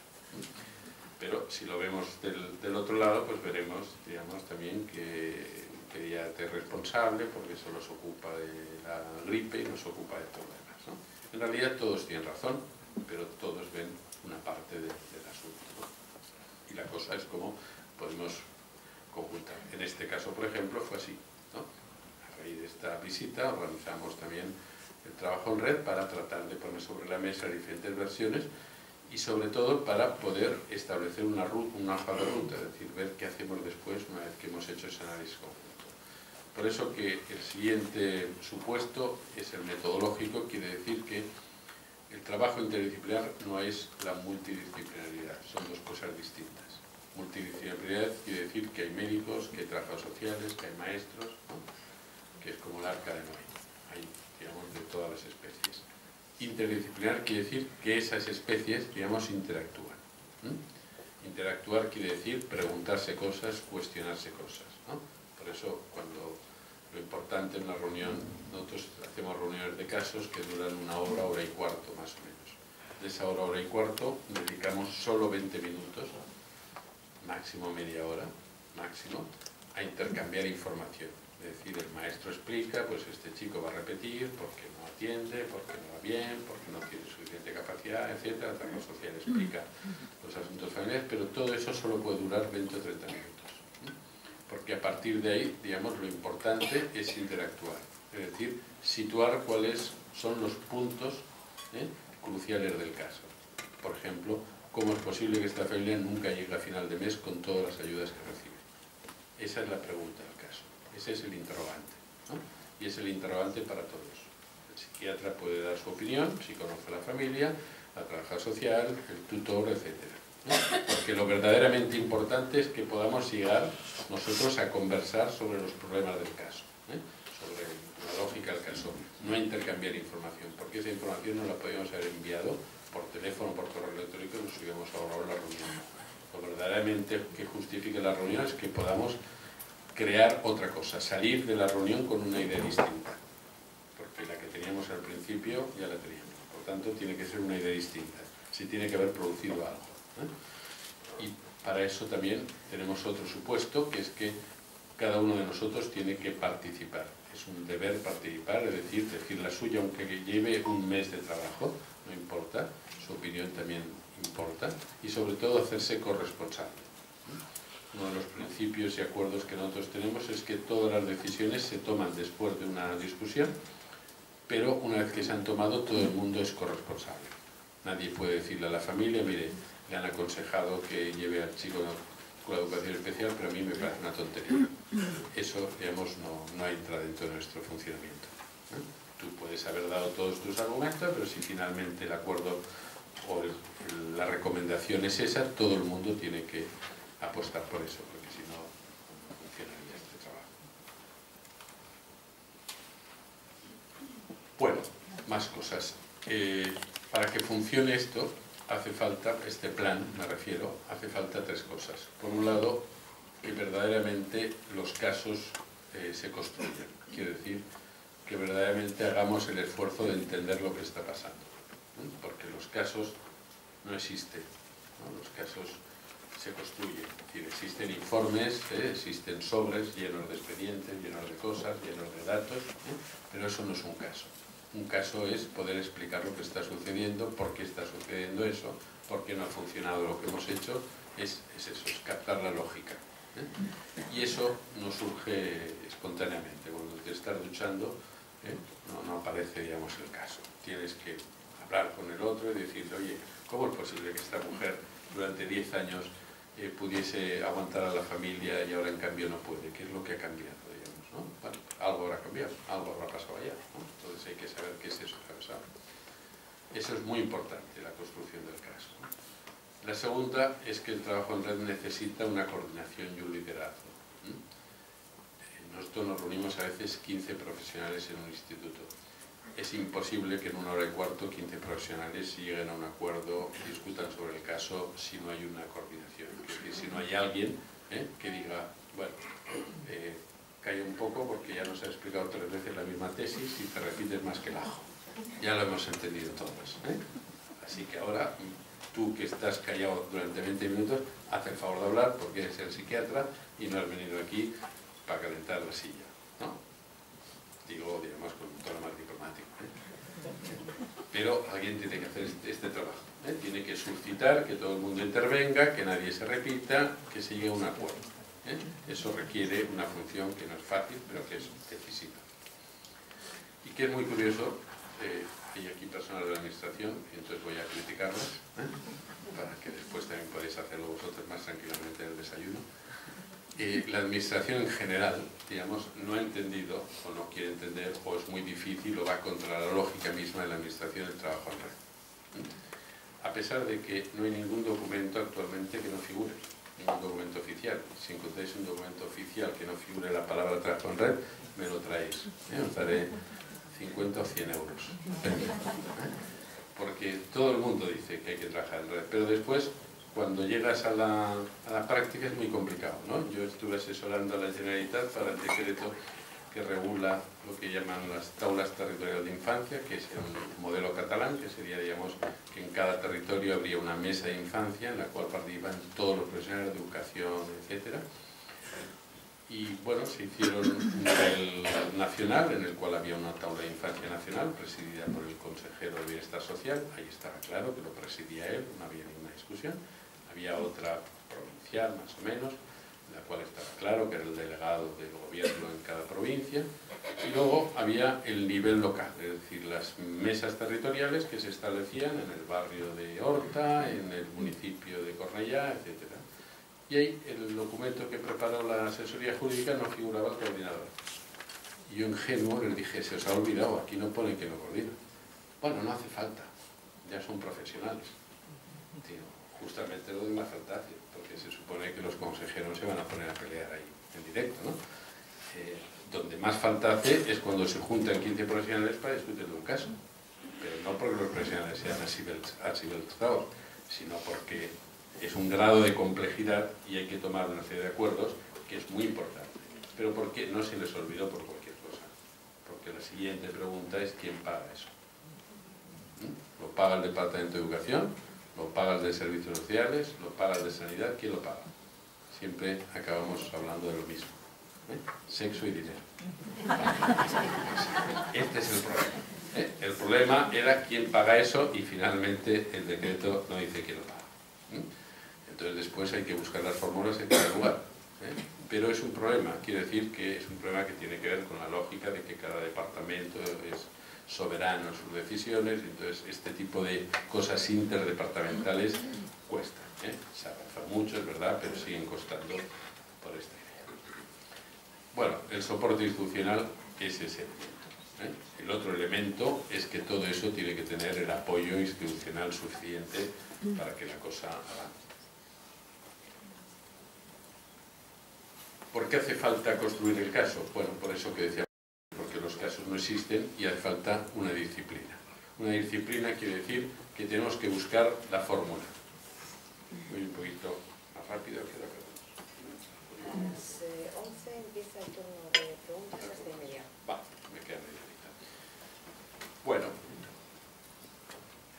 Pero si lo vemos del otro lado, pues veremos, digamos, también que un pediatra es responsable porque solo se ocupa de la gripe y no se ocupa de todo lo demás, ¿no? En realidad todos tienen razón, pero todos ven una parte del asunto, ¿no? Y la cosa es cómo podemos conjuntar. En este caso, por ejemplo, fue así, ¿no? A raíz de esta visita organizamos también el trabajo en red para tratar de poner sobre la mesa diferentes versiones y sobre todo para poder establecer una hoja de ruta, es decir, ver qué hacemos después una vez que hemos hecho ese análisis conjunto. Por eso que el siguiente supuesto es el metodológico, quiere decir que el trabajo interdisciplinar no es la multidisciplinaridad, son dos cosas distintas. Multidisciplinaridad quiere decir que hay médicos, que hay trabajadores sociales, que hay maestros, ¿no? Que es como el arca de Noé, hay, digamos, de todas las especies. Interdisciplinar quiere decir que esas especies, digamos, interactúan. Interactuar quiere decir preguntarse cosas, cuestionarse cosas, ¿no? Por eso, cuando lo importante en una reunión, nosotros hacemos reuniones de casos que duran una hora, hora y cuarto más o menos. De esa hora, hora y cuarto, dedicamos solo 20 minutos, máximo media hora, máximo, a intercambiar información. Es decir, el maestro explica, pues este chico va a repetir porque no atiende, porque no va bien, porque no tiene suficiente capacidad, etc. El trabajo social explica los asuntos familiares, pero todo eso solo puede durar 20 o 30 minutos. Porque a partir de ahí, digamos, lo importante es interactuar. Es decir, situar cuáles son los puntos cruciales del caso. Por ejemplo, ¿cómo es posible que esta familia nunca llegue a final de mes con todas las ayudas que recibe? Esa es la pregunta del caso. Ese es el interrogante, ¿no? Y es el interrogante para todos. El psiquiatra puede dar su opinión, si conoce a la familia, la trabajadora social, el tutor, etc. Porque lo verdaderamente importante es que podamos llegar nosotros a conversar sobre los problemas del caso, sobre la lógica del caso, no a intercambiar información, porque esa información no la podíamos haber enviado por teléfono, por correo electrónico, y nos hubiéramos ahorrado la reunión. Lo verdaderamente que justifique la reunión es que podamos crear otra cosa, salir de la reunión con una idea distinta, porque la que teníamos al principio ya la teníamos, por tanto tiene que ser una idea distinta, se tiene que haber producido algo. Y para eso también tenemos otro supuesto, que es que cada uno de nosotros tiene que participar, es un deber participar, es decir la suya, aunque lleve un mes de trabajo, no importa, su opinión también importa, y sobre todo hacerse corresponsable. Uno de los principios y acuerdos que nosotros tenemos es que todas las decisiones se toman después de una discusión, pero una vez que se han tomado, todo el mundo es corresponsable. Nadie puede decirle a la familia, mire, le han aconsejado que lleve al chico con la educación especial, pero a mí me parece una tontería. Eso, digamos, no entra dentro de nuestro funcionamiento. Tú puedes haber dado todos tus argumentos, pero si finalmente el acuerdo o la recomendación es esa, todo el mundo tiene que apostar por eso, porque si no, no funcionaría este trabajo. Bueno, más cosas. Para que funcione esto, hace falta, este plan, me refiero, hace falta tres cosas. Por un lado, que verdaderamente los casos se construyan. Quiere decir, que verdaderamente hagamos el esfuerzo de entender lo que está pasando. Porque los casos no existen, ¿no? Los casos se construyen. Es decir, existen informes, existen sobres llenos de expedientes, llenos de cosas, llenos de datos, pero eso no es un caso. Un caso es poder explicar lo que está sucediendo, por qué está sucediendo eso, por qué no ha funcionado lo que hemos hecho, es eso, es captar la lógica. Y eso no surge espontáneamente. Cuando te estás duchando, no aparece, digamos, el caso. Tienes que hablar con el otro y decirle, oye, ¿cómo es posible que esta mujer durante 10 años pudiese aguantar a la familia y ahora en cambio no puede? ¿Qué es lo que ha cambiado? ¿No? Bueno, algo habrá cambiado, algo habrá pasado allá, ¿no? Entonces hay que saber qué es eso que ha pasado. Eso es muy importante, la construcción del caso, ¿no? La segunda es que el trabajo en red necesita una coordinación y un liderazgo. Nos nosotros nos reunimos a veces 15 profesionales en un instituto. Es imposible que en 1 hora y cuarto 15 profesionales lleguen a un acuerdo, discutan sobre el caso si no hay una coordinación. Es decir, si no hay alguien que diga, bueno, calla un poco porque ya nos ha explicado 3 veces la misma tesis y te repites más que el ajo. Ya lo hemos entendido todos. Así que ahora, tú que estás callado durante 20 minutos, haz el favor de hablar porque eres el psiquiatra y no has venido aquí para calentar la silla, ¿no? Digo, digamos, con un tono más diplomático. Pero alguien tiene que hacer este trabajo. Tiene que suscitar que todo el mundo intervenga, que nadie se repita, que se llegue a un acuerdo. Eso requiere una función que no es fácil, pero que es decisiva. Y que es muy curioso, hay aquí personal de la administración, y entonces voy a criticarlas, para que después también podáis hacerlo vosotros más tranquilamente en el desayuno. La administración en general, digamos, no ha entendido o no quiere entender o es muy difícil o va contra la lógica misma de la administración del trabajo en red. A pesar de que no hay ningún documento actualmente que no figure, ningún documento oficial. Si encontráis un documento oficial que no figure la palabra trabajo en red, me lo traéis. Os daré 50 o 100 euros. Porque todo el mundo dice que hay que trabajar en red, pero después, cuando llegas a la práctica es muy complicado, ¿no? Yo estuve asesorando a la Generalitat para el decreto que regula lo que llaman las taulas territoriales de infancia, que es un modelo catalán, que sería, digamos, que en cada territorio habría una mesa de infancia en la cual participan todos los profesionales de educación, etcétera. Y bueno, se hicieron un nivel nacional en el cual había una tabla de infancia nacional presidida por el consejero de Bienestar Social. Ahí estaba claro que lo presidía él, no había ninguna discusión. Había otra provincial, más o menos, en la cual estaba claro que era el delegado del gobierno en cada provincia. Y luego había el nivel local, es decir, las mesas territoriales que se establecían en el barrio de Horta, en el municipio de Cornellá, etc. Y ahí, en el documento que preparó la asesoría jurídica, no figuraba el coordinador. Y yo, ingenuo, les dije, se os ha olvidado, aquí no pone que lo coordina. Bueno, no hace falta, ya son profesionales. Digo, justamente lo de más falta hace, porque se supone que los consejeros se van a poner a pelear ahí en directo, ¿no? Donde más falta hace es cuando se juntan 15 profesionales para discutir de un caso. Pero no porque los profesionales sean archivelzados, sino porque es un grado de complejidad y hay que tomar una serie de acuerdos que es muy importante. Pero porque no se les olvidó por cualquier cosa. Porque la siguiente pregunta es ¿quién paga eso? ¿Lo paga el Departamento de Educación? ¿Lo paga el de Servicios Sociales? ¿Lo paga el de Sanidad? ¿Quién lo paga? Siempre acabamos hablando de lo mismo. Sexo y dinero. Este es el problema. El problema era quién paga eso y finalmente el decreto no dice quién lo paga. Entonces después hay que buscar las fórmulas en cada lugar. Pero es un problema, quiere decir que es un problema que tiene que ver con la lógica de que cada departamento es soberano en sus decisiones, entonces este tipo de cosas interdepartamentales cuestan. Se avanza mucho, es verdad, pero siguen costando por esta idea. Bueno, el soporte institucional es ese elemento. El otro elemento es que todo eso tiene que tener el apoyo institucional suficiente para que la cosa avance. ¿Por qué hace falta construir el caso? Bueno, por eso que decía, porque los casos no existen y hace falta una disciplina. Una disciplina quiere decir que tenemos que buscar la fórmula. Voy un poquito más rápido que lo que... A las 11 empieza el turno de preguntas hasta y media. Va, me queda media horita. Bueno,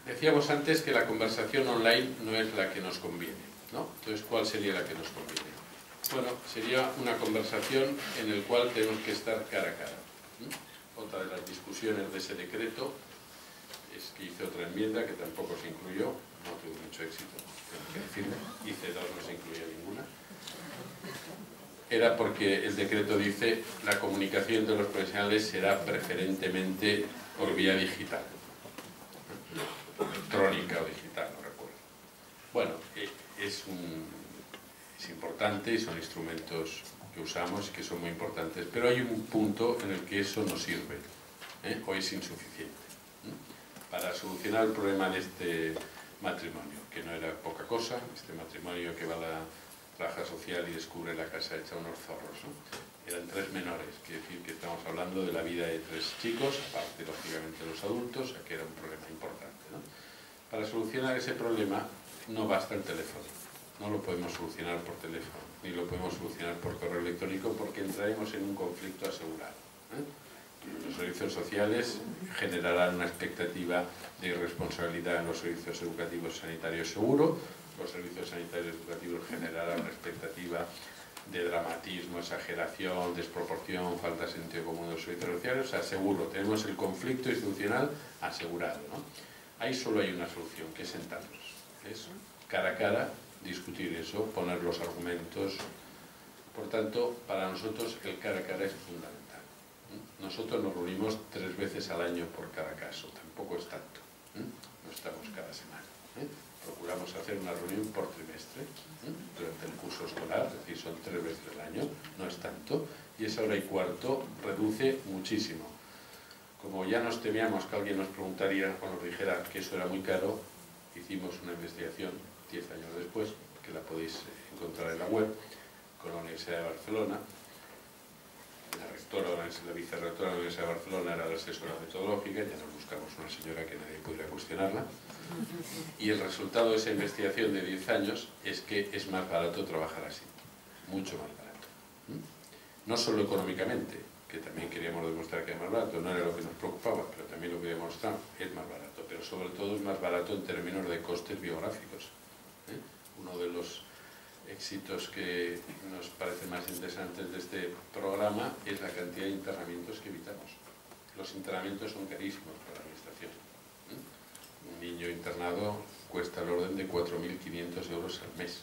decíamos antes que la conversación online no es la que nos conviene, ¿no? Entonces, ¿cuál sería la que nos conviene? Bueno, sería una conversación en la cual tenemos que estar cara a cara. Otra de las discusiones de ese decreto es que hice otra enmienda que tampoco se incluyó, no tuvo mucho éxito, tengo que decirlo, hice dos, no se incluyó ninguna. Era porque el decreto dice la comunicación de los profesionales será preferentemente por vía digital, electrónica o digital, no recuerdo. Bueno, es importante y son instrumentos que usamos y que son muy importantes, pero hay un punto en el que eso no sirve, o es insuficiente. Para solucionar el problema de este matrimonio, que no era poca cosa, este matrimonio que va a la baja social y descubre la casa hecha unos zorros, ¿no? Eran 3 menores, quiere decir que estamos hablando de la vida de 3 chicos, aparte lógicamente los adultos, que era un problema importante, ¿no? Para solucionar ese problema no basta el teléfono, no lo podemos solucionar por teléfono, ni lo podemos solucionar por correo electrónico porque entraremos en un conflicto asegurado, ¿eh? Los servicios sociales generarán una expectativa de irresponsabilidad en los servicios educativos sanitarios seguro, los servicios sanitarios educativos generarán una expectativa de dramatismo, exageración, desproporción, falta de sentido común de los servicios sociales, o sea, seguro, tenemos el conflicto institucional asegurado, ¿no? Ahí solo hay una solución, que es sentarnos, es cara a cara, discutir eso, poner los argumentos. Por tanto, para nosotros el cara a cara es fundamental. Nosotros nos reunimos 3 veces al año por cada caso, tampoco es tanto, no estamos cada semana. Procuramos hacer una reunión por trimestre durante el curso escolar, es decir, son 3 veces al año, no es tanto, y esa hora y cuarto reduce muchísimo. Como ya nos temíamos que alguien nos preguntaría o nos dijera que eso era muy caro, hicimos una investigación 10 años después, que la podéis encontrar en la web, con la Universidad de Barcelona. La rectora, la vicerrectora de la Universidad de Barcelona era la asesora metodológica, ya nos buscamos una señora que nadie pudiera cuestionarla. Y el resultado de esa investigación de 10 años es que es más barato trabajar así, mucho más barato. No solo económicamente, que también queríamos demostrar que es más barato, no era lo que nos preocupaba, pero también lo que demostramos es más barato, pero sobre todo es más barato en términos de costes biográficos. Uno de los éxitos que nos parecen más interesantes de este programa es la cantidad de internamientos que evitamos. Los internamientos son carísimos para la administración. Un niño internado cuesta el orden de 4.500 euros al mes.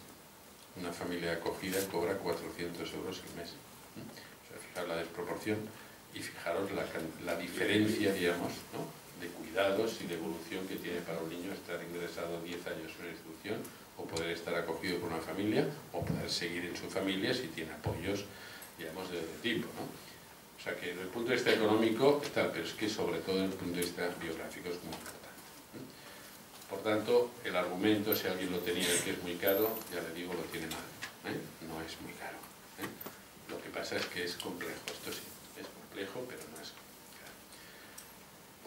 Una familia acogida cobra 400 euros al mes. O sea, fijaros la desproporción y fijaros la diferencia, digamos, ¿no?, de cuidados y de evolución que tiene para un niño estar ingresado 10 años en una institución, o poder estar acogido por una familia, o poder seguir en su familia si tiene apoyos, digamos, de tipo, ¿no? O sea que desde el punto de vista económico está, pero es que sobre todo desde el punto de vista biográfico es muy importante. Por tanto, el argumento, si alguien lo tenía de que es muy caro, ya le digo, lo tiene mal, no es muy caro. Lo que pasa es que es complejo, esto sí, es complejo, pero no es caro.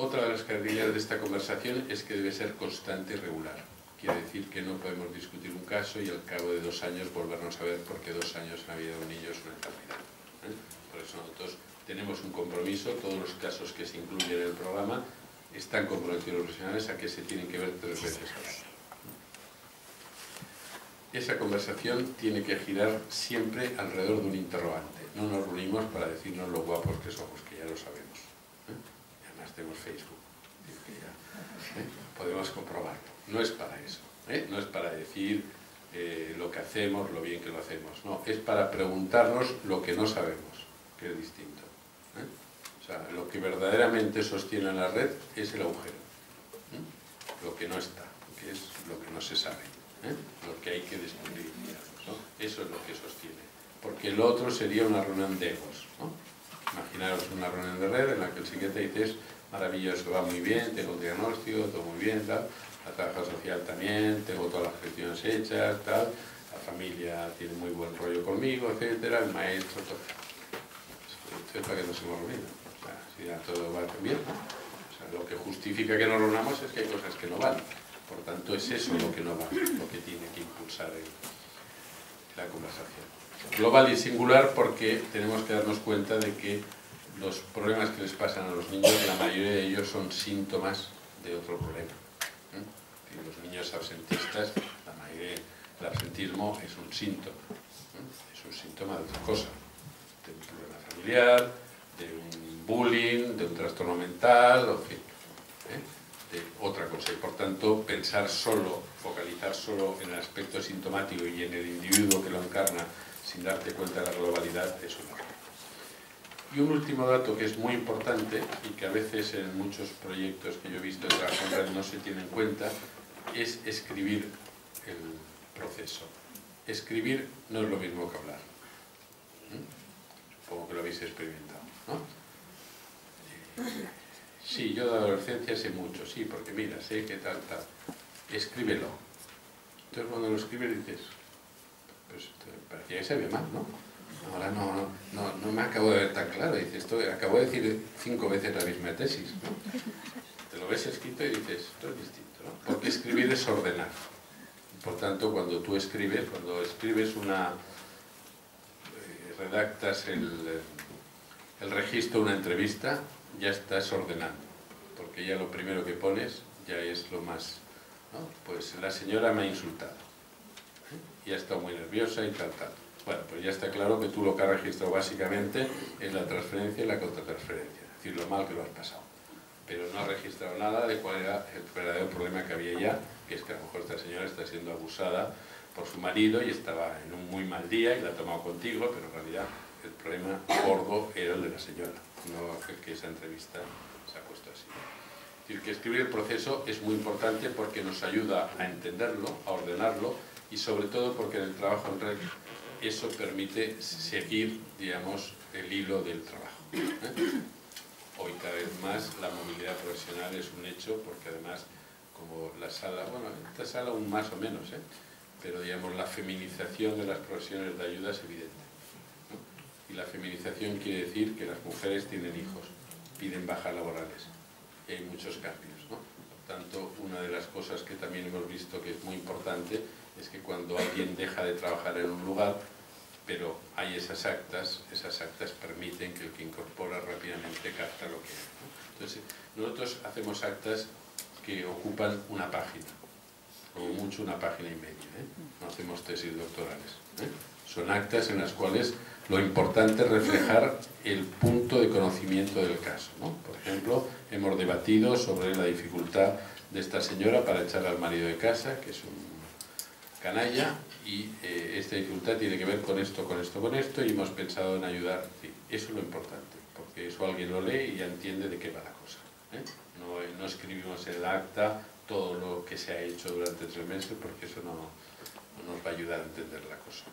Otra de las características de esta conversación es que debe ser constante y regular. Quiere decir que no podemos discutir un caso y al cabo de 2 años volvernos a ver porque 2 años en la vida de un niño es una eternidad. Por eso nosotros tenemos un compromiso, todos los casos que se incluyen en el programa están comprometidos los profesionales a que se tienen que ver 3 veces al año. Esa conversación tiene que girar siempre alrededor de un interrogante. No nos reunimos para decirnos lo guapos que somos, que ya lo sabemos. Y además tenemos Facebook, que ya podemos comprobarlo. No es para eso, no es para decir lo que hacemos, lo bien que lo hacemos, no, es para preguntarnos lo que no sabemos, que es distinto. O sea, lo que verdaderamente sostiene la red es el agujero, lo que no está, que es lo que no se sabe, lo que hay que descubrir, digamos, ¿no? Eso es lo que sostiene, porque lo otro sería una reunión de egos, ¿no? Imaginaros una reunión de red en la que el psiquiatra dice es maravilloso, va muy bien, tengo un diagnóstico, todo muy bien, tal. La trabajadora social también, tengo todas las gestiones hechas, tal, la familia tiene muy buen rollo conmigo, etcétera, el maestro, todo. Entonces, ¿para qué nos hemos reunido? O sea, si ya todo va bien, ¿no? O sea, lo que justifica que nos reunamos es que hay cosas que no van. Por tanto, es eso lo que no va, lo que tiene que impulsar la conversación. Global y singular porque tenemos que darnos cuenta de que los problemas que les pasan a los niños, la mayoría de ellos son síntomas de otro problema. Los niños absentistas, la mayoría del absentismo es un síntoma de otra cosa, de un problema familiar, de un bullying, de un trastorno mental, en fin, de otra cosa. Y por tanto, pensar solo, focalizar solo en el aspecto sintomático y en el individuo que lo encarna sin darte cuenta de la globalidad es un error. Y un último dato que es muy importante y que a veces en muchos proyectos que yo he visto de trabajo en red no se tiene en cuenta es escribir el proceso. Escribir no es lo mismo que hablar. Supongo que lo habéis experimentado, ¿no? Sí, yo de adolescencia sé mucho, sí, porque mira, sé que tal. Escríbelo. Entonces cuando lo escribes dices, pues parecía que se ve mal, ¿no? Ahora no me acabo de ver tan claro. Dice, acabo de decir 5 veces la misma tesis, ¿no? Te lo ves escrito y dices, esto es distinto, ¿no? Porque escribir es ordenar. Por tanto, cuando tú escribes, redactas el registro de una entrevista, ya estás ordenando. Porque ya lo primero que pones ya es lo más, ¿no? Pues la señora me ha insultado. Y ha estado muy nerviosa y tal. Bueno, pues ya está claro que tú lo que has registrado básicamente es la transferencia y la contratransferencia. Es decir, lo mal que lo has pasado. Pero no has registrado nada de cuál era el verdadero problema que había ya, que es que a lo mejor esta señora está siendo abusada por su marido y estaba en un muy mal día y la ha tomado contigo, pero en realidad el problema gordo era el de la señora, no el que esa entrevista se ha puesto así. Es decir, que escribir el proceso es muy importante porque nos ayuda a entenderlo, a ordenarlo y sobre todo porque en el trabajo en red eso permite seguir, digamos, el hilo del trabajo. Hoy cada vez más la movilidad profesional es un hecho porque además como la sala, bueno, esta sala aún más o menos, pero digamos la feminización de las profesiones de ayuda es evidente, ¿no? Y la feminización quiere decir que las mujeres tienen hijos, piden bajas laborales y hay muchos cambios, ¿no? Por tanto, una de las cosas que también hemos visto que es muy importante es que cuando alguien deja de trabajar en un lugar, pero hay esas actas permiten que el que incorpora rápidamente capta lo que es, ¿no? Entonces, nosotros hacemos actas que ocupan una página, o mucho una página y media, no hacemos tesis doctorales. Son actas en las cuales lo importante es reflejar el punto de conocimiento del caso, ¿no? Por ejemplo, hemos debatido sobre la dificultad de esta señora para echar al marido de casa, que es un canalla, y esta dificultad tiene que ver con esto, y hemos pensado en ayudar. Sí, eso es lo importante, porque eso alguien lo lee y ya entiende de qué va la cosa. No escribimos en el acta todo lo que se ha hecho durante 3 meses, porque eso no nos va a ayudar a entender la cosa.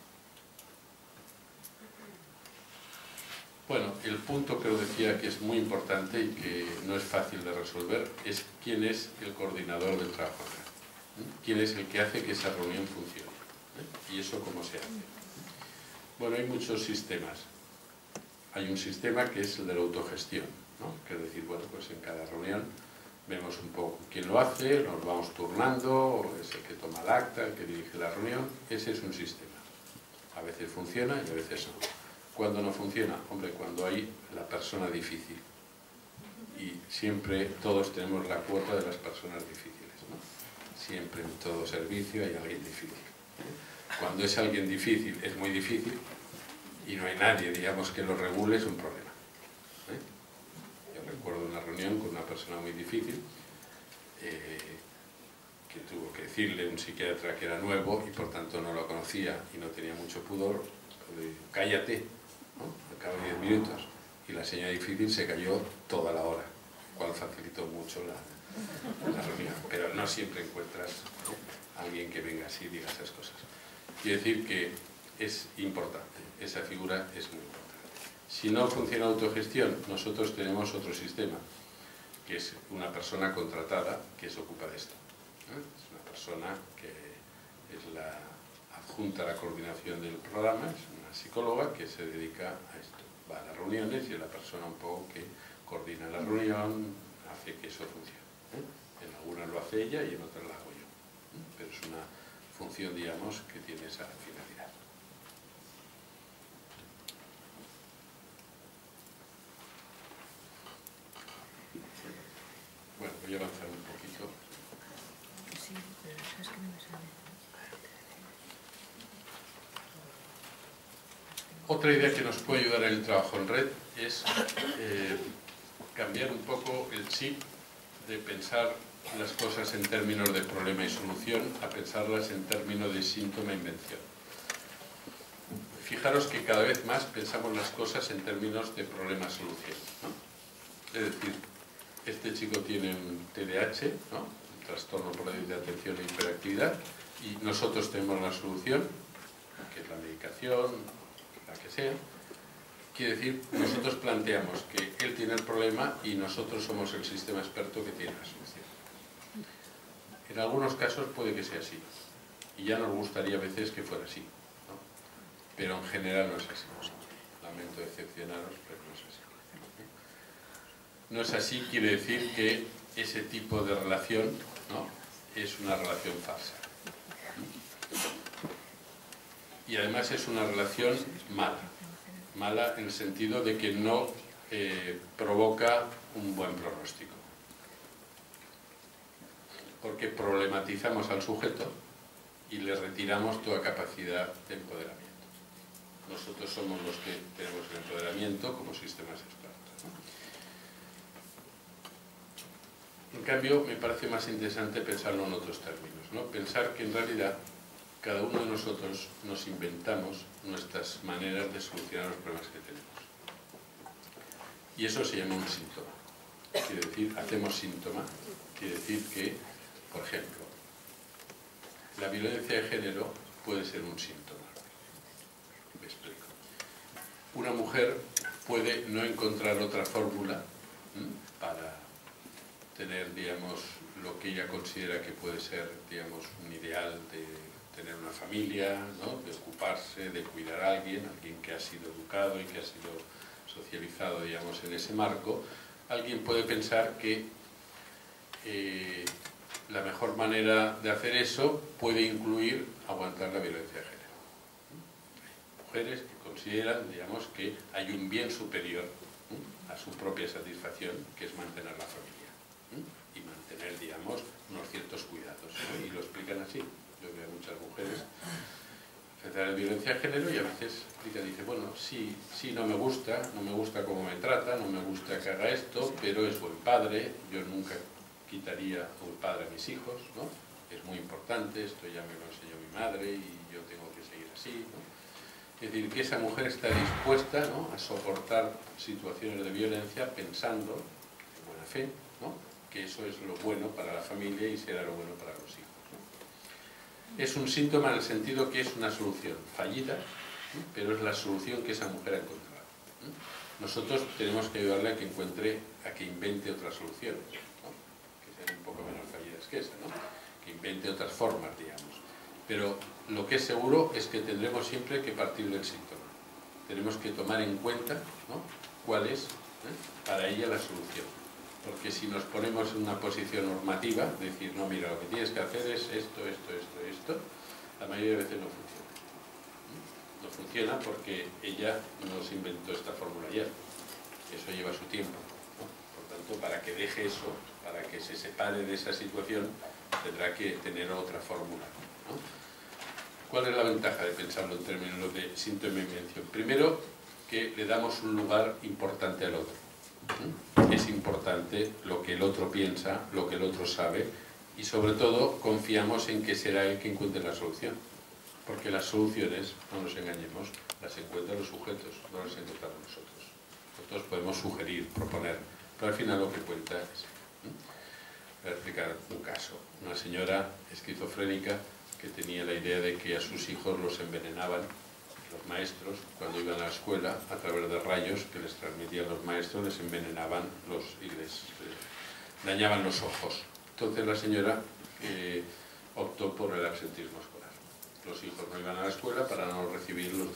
Bueno, el punto que os decía que es muy importante y que no es fácil de resolver es quién es el coordinador del trabajo. ¿Quién es el que hace que esa reunión funcione? ¿Y eso cómo se hace? Bueno, hay muchos sistemas. Hay un sistema que es el de la autogestión, ¿no? Que es decir, bueno, pues en cada reunión vemos un poco quién lo hace, nos vamos turnando, es el que toma el acta, el que dirige la reunión. Ese es un sistema. A veces funciona y a veces no. ¿Cuándo no funciona? Hombre, cuando hay la persona difícil. Y siempre todos tenemos la cuota de las personas difíciles, ¿no? Siempre en todo servicio hay alguien difícil. Cuando es alguien difícil, es muy difícil, y no hay nadie, digamos, que lo regule, es un problema. Yo recuerdo una reunión con una persona muy difícil, que tuvo que decirle un psiquiatra que era nuevo, y por tanto no lo conocía, y no tenía mucho pudor, cállate, ¿no? Al cabo de 10 minutos. Y la señora difícil se cayó toda la hora, lo cual facilitó mucho la reunión. Pero no siempre encuentras a alguien que venga así y diga esas cosas. Quiere decir que es importante, esa figura es muy importante. Si no funciona la autogestión, nosotros tenemos otro sistema, que es una persona contratada que se ocupa de esto. Es una persona que es la adjunta a la coordinación del programa, es una psicóloga que se dedica a esto. Va a las reuniones y es la persona un poco que coordina la reunión, hace que eso funcione. En algunas lo hace ella y en otras la hago yo. Pero es una función, digamos, que tiene esa finalidad. Bueno, voy a avanzar un poquito. Sí, pero es que no me sale. Otra idea que nos puede ayudar en el trabajo en red es cambiar un poco el chip de pensar las cosas en términos de problema y solución a pensarlas en términos de síntoma e invención. Fijaros que cada vez más pensamos las cosas en términos de problema-solución, ¿no? Es decir, este chico tiene un TDAH, ¿no? Un trastorno por déficit de atención e hiperactividad, y nosotros tenemos la solución, que es la medicación, la que sea. Quiere decir, nosotros planteamos que él tiene el problema y nosotros somos el sistema experto que tiene la solución. En algunos casos puede que sea así, y ya nos gustaría a veces que fuera así, ¿no? pero en general no es así. Lamento decepcionaros, pero no es así. No es así quiere decir que ese tipo de relación, ¿no?, es una relación falsa. Y además es una relación mala. Mala en el sentido de que no provoca un buen pronóstico. Porque problematizamos al sujeto y le retiramos toda capacidad de empoderamiento. Nosotros somos los que tenemos el empoderamiento como sistemas expertos, ¿no? En cambio, me parece más interesante pensarlo en otros términos, ¿no? Pensar que en realidad cada uno de nosotros nos inventamos nuestras maneras de solucionar los problemas que tenemos. Y eso se llama un síntoma. Quiere decir, hacemos síntoma, quiere decir que, por ejemplo, la violencia de género puede ser un síntoma. Me explico. Una mujer puede no encontrar otra fórmula para tener, digamos, lo que ella considera que puede ser, digamos, un ideal de tener una familia, ¿no?, de ocuparse, de cuidar a alguien que ha sido educado y que ha sido socializado, digamos, en ese marco. Alguien puede pensar que la mejor manera de hacer eso puede incluir aguantar la violencia de género. Hay mujeres que consideran, digamos, que hay un bien superior a su propia satisfacción, que es mantener la familia y mantener, digamos, unos ciertos cuidados, ¿no? Y lo explican así. Yo veo a muchas mujeres enfrentar la violencia de género y a veces dice, bueno, sí, no me gusta cómo me trata, no me gusta que haga esto, pero es buen padre, yo nunca quitaría a un padre a mis hijos, ¿no? Es muy importante, esto ya me lo enseñó mi madre y yo tengo que seguir así, ¿no? Es decir, que esa mujer está dispuesta, ¿no?, a soportar situaciones de violencia pensando, de buena fe, ¿no?, que eso es lo bueno para la familia y será lo bueno para los hijos, ¿no? Es un síntoma en el sentido que es una solución fallida, ¿no?, pero es la solución que esa mujer ha encontrado, ¿no? Nosotros tenemos que ayudarle a que invente otras soluciones, ¿no?, que sean un poco menos fallidas que esa, ¿no?, que invente otras formas, digamos. Pero lo que es seguro es que tendremos siempre que partir del síntoma. Tenemos que tomar en cuenta, ¿no?, cuál es para ella la solución. Porque si nos ponemos en una posición normativa, decir, no, mira, lo que tienes que hacer es esto, la mayoría de veces no funciona. No funciona porque ella no se inventó esta fórmula ya. Eso lleva su tiempo, ¿no? Por tanto, para que deje eso, para que se separe de esa situación, tendrá que tener otra fórmula, ¿no? ¿Cuál es la ventaja de pensarlo en términos de síntoma e invención? Primero, que le damos un lugar importante al otro. Es importante lo que el otro piensa, lo que el otro sabe, y sobre todo confiamos en que será él que encuentre la solución. Porque las soluciones, no nos engañemos, las encuentran los sujetos, no las encontramos nosotros. Nosotros podemos sugerir, proponer, pero al final lo que cuenta es... Voy a explicar un caso. Una señora esquizofrénica que tenía la idea de que a sus hijos los envenenaban los maestros cuando iban a la escuela, a través de rayos que les transmitían los maestros, les envenenaban y les dañaban los ojos. Entonces la señora optó por el absentismo escolar. Los hijos no iban a la escuela para no recibir los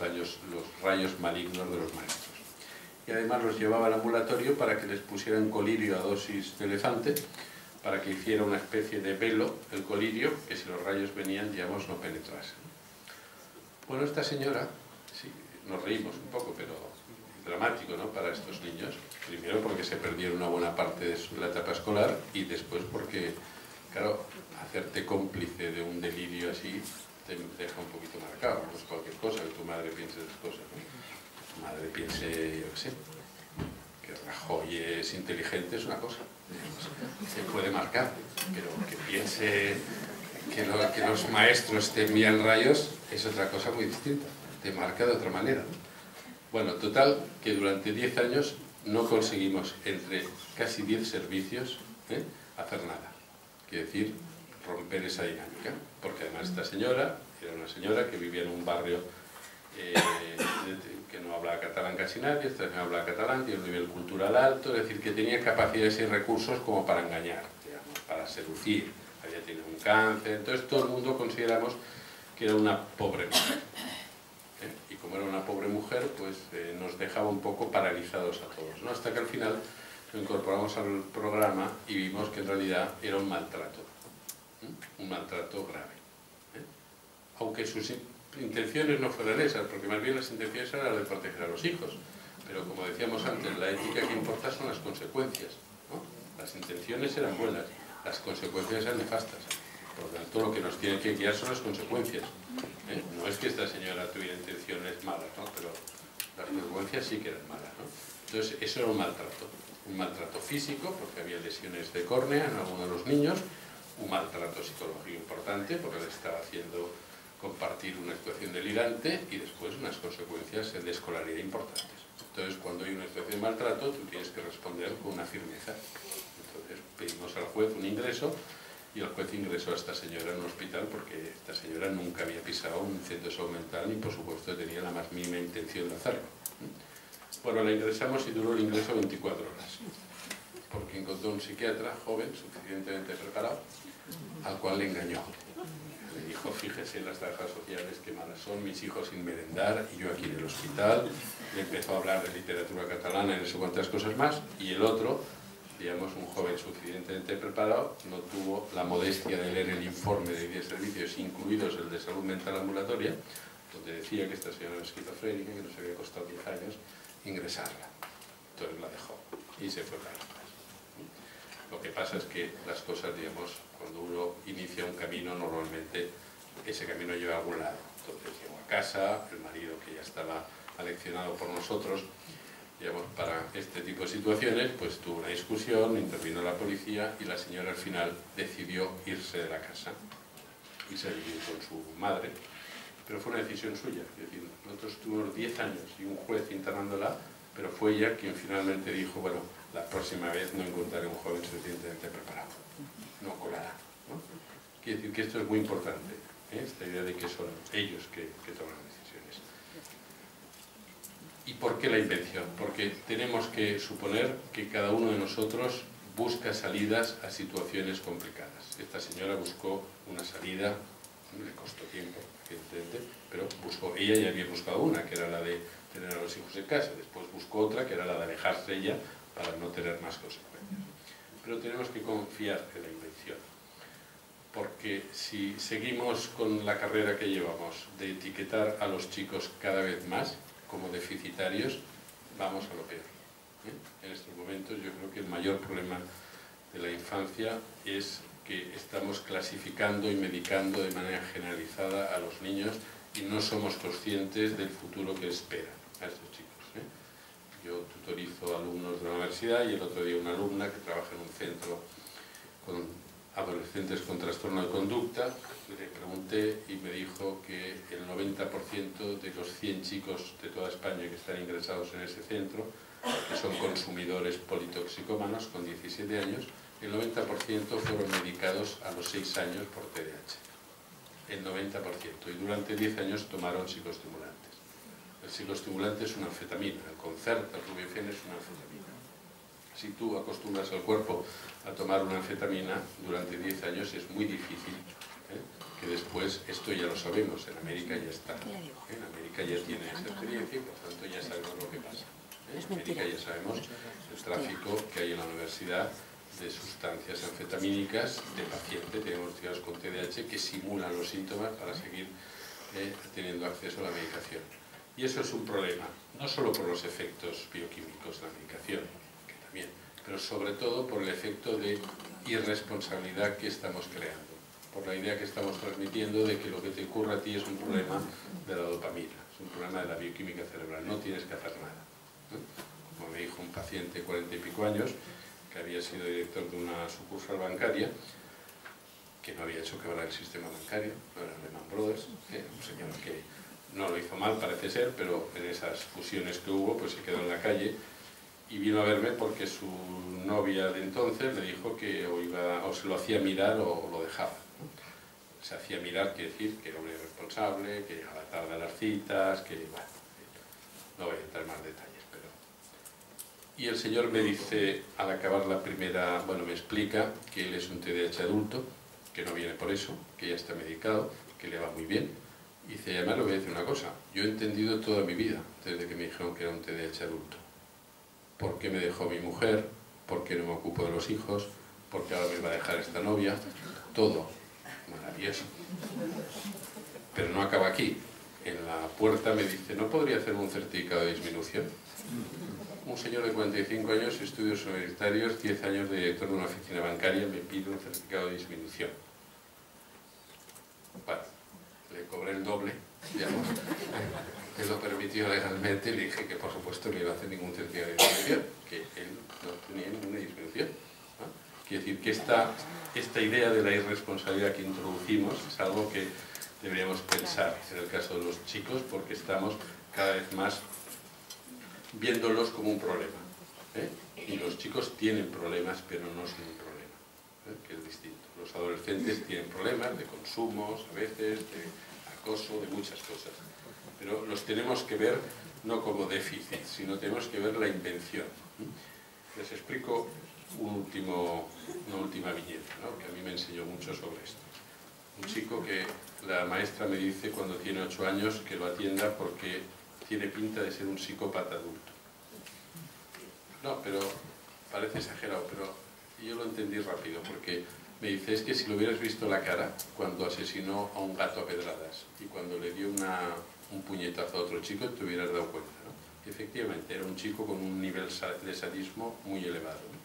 rayos malignos de los maestros. Y además los llevaba al ambulatorio para que les pusieran colirio a dosis de elefante, para que hiciera una especie de velo, el colirio, que si los rayos venían, digamos, no penetrasen. Bueno, esta señora, sí, nos reímos un poco, pero dramático, ¿no?, para estos niños. Primero porque se perdieron una buena parte de la etapa escolar y después porque, claro, hacerte cómplice de un delirio así te deja un poquito marcado. No es cualquier cosa que tu madre piense esas cosas, ¿no? Que tu madre piense, yo qué sé, que Rajoy es inteligente es una cosa, se puede marcar, pero que piense que los maestros te envían rayos es otra cosa muy distinta, te marca de otra manera, ¿no? Bueno, total, que durante 10 años no conseguimos entre casi 10 servicios hacer nada, quiere decir, romper esa dinámica, porque además esta señora era una señora que vivía en un barrio que no hablaba catalán casi nadie, esta no hablaba catalán, tiene un nivel cultural alto, es decir, que tenía capacidades y recursos como para engañar, digamos, para seducir, había tenido un cáncer, entonces todo el mundo consideramos que era una pobre mujer. Y como era una pobre mujer, pues nos dejaba un poco paralizados a todos, ¿no? Hasta que al final lo incorporamos al programa y vimos que en realidad era un maltrato grave. Aunque sus intenciones no fueran esas, porque más bien las intenciones eran las de proteger a los hijos. Pero como decíamos antes, la ética que importa son las consecuencias, ¿no? Las intenciones eran buenas, las consecuencias eran nefastas. Por lo tanto, lo que nos tiene que guiar son las consecuencias. No es que esta señora tuviera intenciones malas, ¿no? Pero las consecuencias sí que eran malas, ¿no? Entonces, eso era un maltrato físico, porque había lesiones de córnea en algunos de los niños, un maltrato psicológico importante, porque le estaba haciendo compartir una situación delirante, y después unas consecuencias de escolaridad importantes. Entonces, cuando hay una situación de maltrato, tú tienes que responder con una firmeza. Entonces, pedimos al juez un ingreso, y el juez ingresó a esta señora en un hospital porque esta señora nunca había pisado un centro de salud mental ni por supuesto tenía la más mínima intención de hacerlo. Bueno, la ingresamos y duró el ingreso 24 horas, porque encontró un psiquiatra joven, suficientemente preparado, al cual le engañó. Le dijo, fíjese las trabajadoras sociales qué malas son, mis hijos sin merendar y yo aquí en el hospital. Le empezó a hablar de literatura catalana y no sé cuántas cosas más, y el otro, digamos, un joven suficientemente preparado, no tuvo la modestia de leer el informe de 10 servicios, incluidos el de salud mental ambulatoria, donde decía que esta señora era esquizofrénica, que nos había costado 10 años ingresarla. Entonces la dejó y se fue para la casa. Lo que pasa es que las cosas, digamos, cuando uno inicia un camino, normalmente ese camino lleva a algún lado. Entonces llegó a casa, el marido que ya estaba aleccionado por nosotros, digamos, para este tipo de situaciones, pues tuvo una discusión, intervino la policía y la señora al final decidió irse de la casa, irse a vivir con su madre, pero fue una decisión suya. Es decir, nosotros tuvimos 10 años y un juez internándola, pero fue ella quien finalmente dijo, bueno, la próxima vez no encontraré un joven suficientemente preparado, no colará, ¿no? Quiere decir que esto es muy importante, esta idea de que son ellos que toman las decisiones. ¿Y por qué la invención? Porque tenemos que suponer que cada uno de nosotros busca salidas a situaciones complicadas. Esta señora buscó una salida, le costó tiempo, evidentemente, pero ella ya había buscado una, que era la de tener a los hijos en casa. Después buscó otra, que era la de alejarse ella para no tener más consecuencias. Pero tenemos que confiar en la invención, porque si seguimos con la carrera que llevamos de etiquetar a los chicos cada vez más como deficitarios, vamos a lo peor. En estos momentos yo creo que el mayor problema de la infancia es que estamos clasificando y medicando de manera generalizada a los niños y no somos conscientes del futuro que esperan a estos chicos. Yo tutorizo alumnos de la universidad y el otro día una alumna que trabaja en un centro con adolescentes con trastorno de conducta, le pregunté y me dijo que el 90% de los 100 chicos de toda España que están ingresados en ese centro, que son consumidores politoxicómanos con 17 años, el 90% fueron medicados a los 6 años por TDAH. El 90%. Y durante 10 años tomaron psicoestimulantes. El psicoestimulante es una anfetamina, el Concerta, el Rubifen es una anfetamina. Si tú acostumbras al cuerpo a tomar una anfetamina durante 10 años es muy difícil que después, esto ya lo sabemos, en América ya está. En América ya tiene esa experiencia y por tanto ya sabemos lo que pasa. En América ya sabemos el tráfico que hay en la universidad de sustancias anfetamínicas de pacientes diagnosticados con TDAH que simulan los síntomas para seguir teniendo acceso a la medicación. Y eso es un problema, no solo por los efectos bioquímicos de la medicación, que también, pero sobre todo por el efecto de irresponsabilidad que estamos creando, por la idea que estamos transmitiendo de que lo que te ocurre a ti es un problema de la dopamina, es un problema de la bioquímica cerebral, no tienes que hacer nada. Como me dijo un paciente de 40 y pico años, que había sido director de una sucursal bancaria, que no había hecho quebrar el sistema bancario, no era Lehman Brothers, un señor que no lo hizo mal, parece ser, pero en esas fusiones que hubo, pues se quedó en la calle y vino a verme porque su novia de entonces le dijo que o se lo hacía mirar o lo dejaba. Se hacía mirar, quiere decir que era un irresponsable, que llegaba tarde a las citas, que, bueno, no voy a entrar en más detalles, pero... Y el señor me dice, al acabar la primera, bueno, me explica que él es un TDAH adulto, que no viene por eso, que ya está medicado, que le va muy bien, Y dice, además le voy a decir una cosa, yo he entendido toda mi vida, desde que me dijeron que era un TDAH adulto. ¿Por qué me dejó mi mujer? ¿Por qué no me ocupo de los hijos? ¿Por qué ahora me va a dejar esta novia? Todo maravilloso. Pero no acaba aquí. En la puerta me dice, ¿no podría hacerme un certificado de disminución? Un señor de 45 años, estudios universitarios, 10 años de director de una oficina bancaria, me pide un certificado de disminución. Bueno, le cobré el doble, digamos, me lo permitió legalmente, le dije que por supuesto no iba a hacer ningún certificado de disminución, que él no tenía ninguna disminución, ¿no? Quiere decir que esta idea de la irresponsabilidad que introducimos es algo que deberíamos pensar en el caso de los chicos, porque estamos cada vez más viéndolos como un problema, ¿eh? Y los chicos tienen problemas, pero no son un problema, ¿eh? Que es distinto. Los adolescentes tienen problemas de consumos, a veces, de acoso, de muchas cosas, pero los tenemos que ver no como déficit, sino tenemos que ver la invención. Les explico una última viñeta, ¿no? Que a mí me enseñó mucho sobre esto. Un chico que la maestra me dice cuando tiene 8 años que lo atienda porque tiene pinta de ser un psicópata adulto. No, pero parece exagerado, pero yo lo entendí rápido, porque me dice, es que si lo hubieras visto la cara cuando asesinó a un gato a pedradas y cuando le dio un puñetazo a otro chico, te hubieras dado cuenta, ¿no? Y efectivamente, era un chico con un nivel de sadismo muy elevado, ¿no?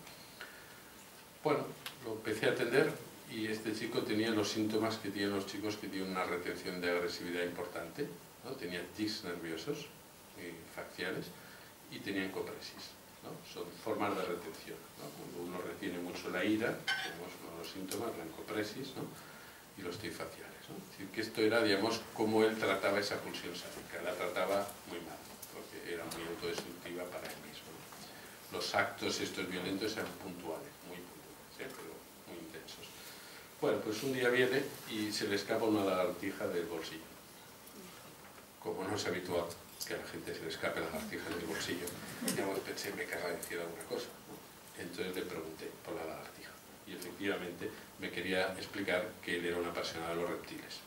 Bueno, lo empecé a atender y este chico tenía los síntomas que tienen los chicos que tienen una retención de agresividad importante, ¿no? Tenía tics nerviosos y faciales y tenían copresis, ¿no? Son formas de retención, ¿no? Cuando uno retiene mucho la ira, tenemos uno de los síntomas, la encopresis, ¿no? Y los tics faciales, ¿no? Es decir, que esto era, digamos, cómo él trataba esa pulsión sádica, la trataba muy mal, porque era muy autodestructiva para él mismo, ¿no? Los actos estos violentos eran puntuales, muy puntuales, ¿sí? Pero muy intensos. Bueno, pues un día viene y se le escapa una lagartija del bolsillo. Como no es habitual que a la gente se le escape la lagartija del bolsillo, digamos, pensé, me querrá decir alguna cosa, ¿no? Entonces le pregunté por la lagartija. Y efectivamente me quería explicar que él era un apasionado de los reptiles.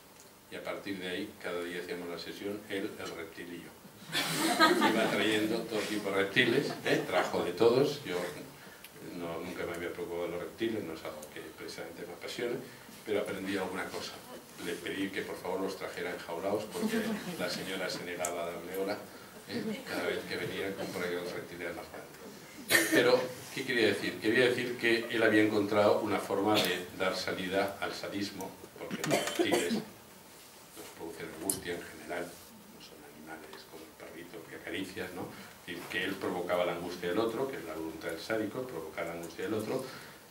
Y a partir de ahí, cada día hacíamos la sesión, él, el reptil y yo. Iba trayendo todo tipo de reptiles, trajo de todos, yo nunca me había preocupado de los reptiles, no es algo que precisamente me apasione, pero aprendí alguna cosa. Le pedí que por favor los trajera enjaulados porque la señora se negaba a darle hora cada vez que venía con por ahí los reptiles más grandes. Pero, ¿qué quería decir? Quería decir que él había encontrado una forma de dar salida al sadismo, porque los reptiles nos producen angustia en general, no son animales como el perrito que acaricias, ¿no? Es decir, que él provocaba la angustia del otro, que es la voluntad del sádico, provocar la angustia del otro,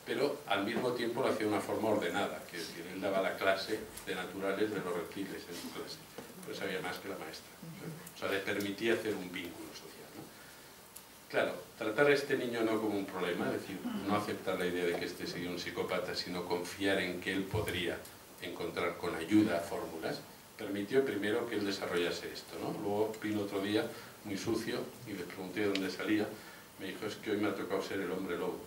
pero al mismo tiempo lo hacía de una forma ordenada, que es decir, él daba la clase de naturales de los reptiles en su clase, pues sabía más que la maestra, ¿no? O sea, le permitía hacer un vínculo social, ¿no? Claro, tratar a este niño no como un problema, es decir, no aceptar la idea de que este sería un psicópata, sino confiar en que él podría encontrar con ayuda fórmulas, permitió primero que él desarrollase esto, ¿no? Luego vino otro día muy sucio y le pregunté de dónde salía, me dijo, es que hoy me ha tocado ser el hombre lobo.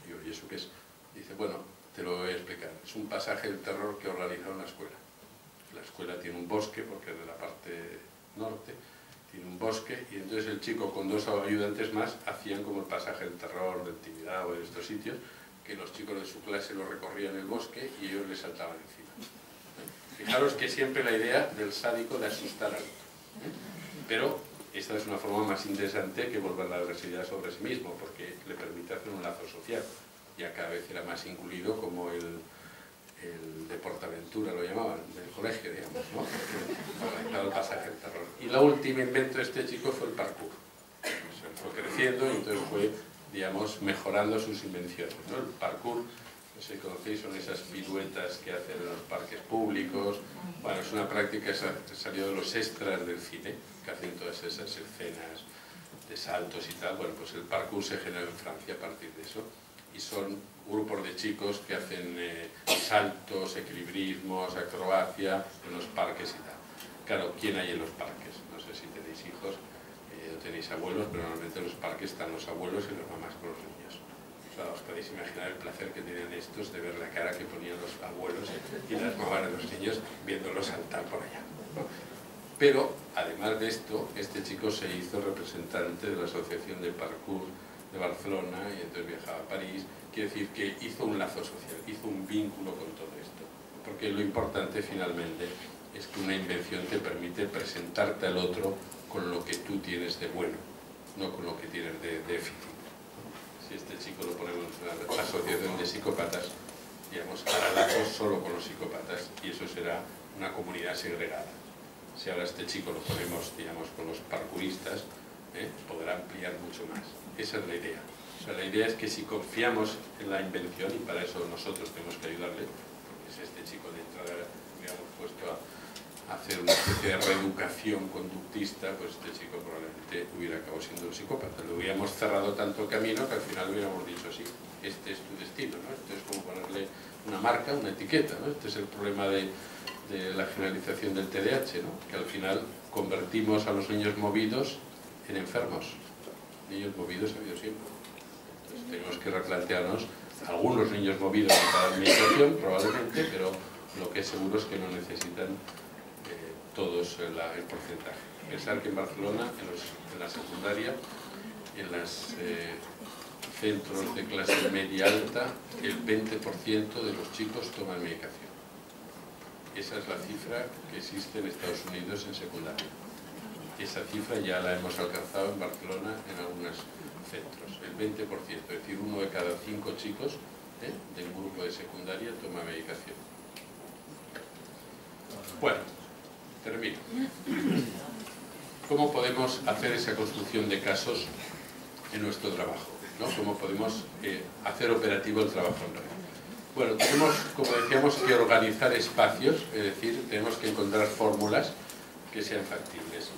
Digo, ¿y eso qué es? Dice, bueno, te lo voy a explicar. Es un pasaje del terror que organizaron la escuela. La escuela tiene un bosque, porque es de la parte norte, tiene un bosque, y entonces el chico con 2 ayudantes más hacían como el pasaje del terror, del Tibidabo, de estos sitios, que los chicos de su clase lo recorrían el bosque y ellos les saltaban encima. Fijaros que siempre la idea del sádico de asustar al otro. Pero esta es una forma más interesante que volver la agresividad sobre sí mismo, porque le permite hacer un lazo social. Ya cada vez era más incluido como el de Portaventura, lo llamaban, del colegio, digamos, ¿no? Organizado el pasaje del terror. Y la última invento de este chico fue el parkour. Se fue creciendo y entonces fue, digamos, mejorando sus invenciones, ¿no? El parkour, no sé si conocéis, son esas piruetas que hacen en los parques públicos. Bueno, es una práctica que salió de los extras del cine, que hacen todas esas escenas de saltos y tal. Bueno, pues el parkour se generó en Francia a partir de eso. Y son grupos de chicos que hacen saltos, equilibrismos, acrobacia en los parques y tal. Claro, ¿quién hay en los parques? No sé si tenéis hijos o tenéis abuelos, pero normalmente en los parques están los abuelos y las mamás con los niños. O sea, os podéis imaginar el placer que tenían estos de ver la cara que ponían los abuelos y las mamás de los niños viéndolos saltar por allá, ¿no? Pero, además de esto, este chico se hizo representante de la Asociación de Parkour de Barcelona y entonces viajaba a París. Quiere decir que hizo un lazo social, hizo un vínculo con todo esto. Porque lo importante finalmente es que una invención te permite presentarte al otro con lo que tú tienes de bueno, no con lo que tienes de déficit. Si este chico lo ponemos en la asociación de psicópatas, digamos, hará lazos solo con los psicópatas y eso será una comunidad segregada. Si ahora este chico lo ponemos, digamos, con los parkouristas, podrá ampliar mucho más. Esa es la idea. O sea, la idea es que si confiamos en la invención, y para eso nosotros tenemos que ayudarle, porque si este chico de entrada hubiéramos puesto a hacer una especie de reeducación conductista, pues este chico probablemente hubiera acabado siendo un psicópata. Lo hubiéramos cerrado tanto camino que al final hubiéramos dicho sí, este es tu destino, ¿no? Esto es como ponerle una marca, una etiqueta, ¿no? Este es el problema de la generalización del TDAH, ¿no? Que al final convertimos a los niños movidos en enfermos. Niños movidos ha habido siempre. Entonces tenemos que replantearnos algunos niños movidos en cada administración, probablemente, pero lo que es seguro es que no necesitan todos el porcentaje. Pensar que en Barcelona, en la secundaria, en los centros de clase media alta, el 20% de los chicos toman medicación. Esa es la cifra que existe en Estados Unidos en secundaria. Esa cifra ya la hemos alcanzado en Barcelona en algunos centros. El 20%, es decir, 1 de cada 5 chicos del grupo de secundaria toma medicación. Bueno, termino. ¿Cómo podemos hacer esa construcción de casos en nuestro trabajo, ¿no? ¿Cómo podemos hacer operativo el trabajo en red? Bueno, tenemos, como decíamos, que organizar espacios, es decir, tenemos que encontrar fórmulas que sean factibles.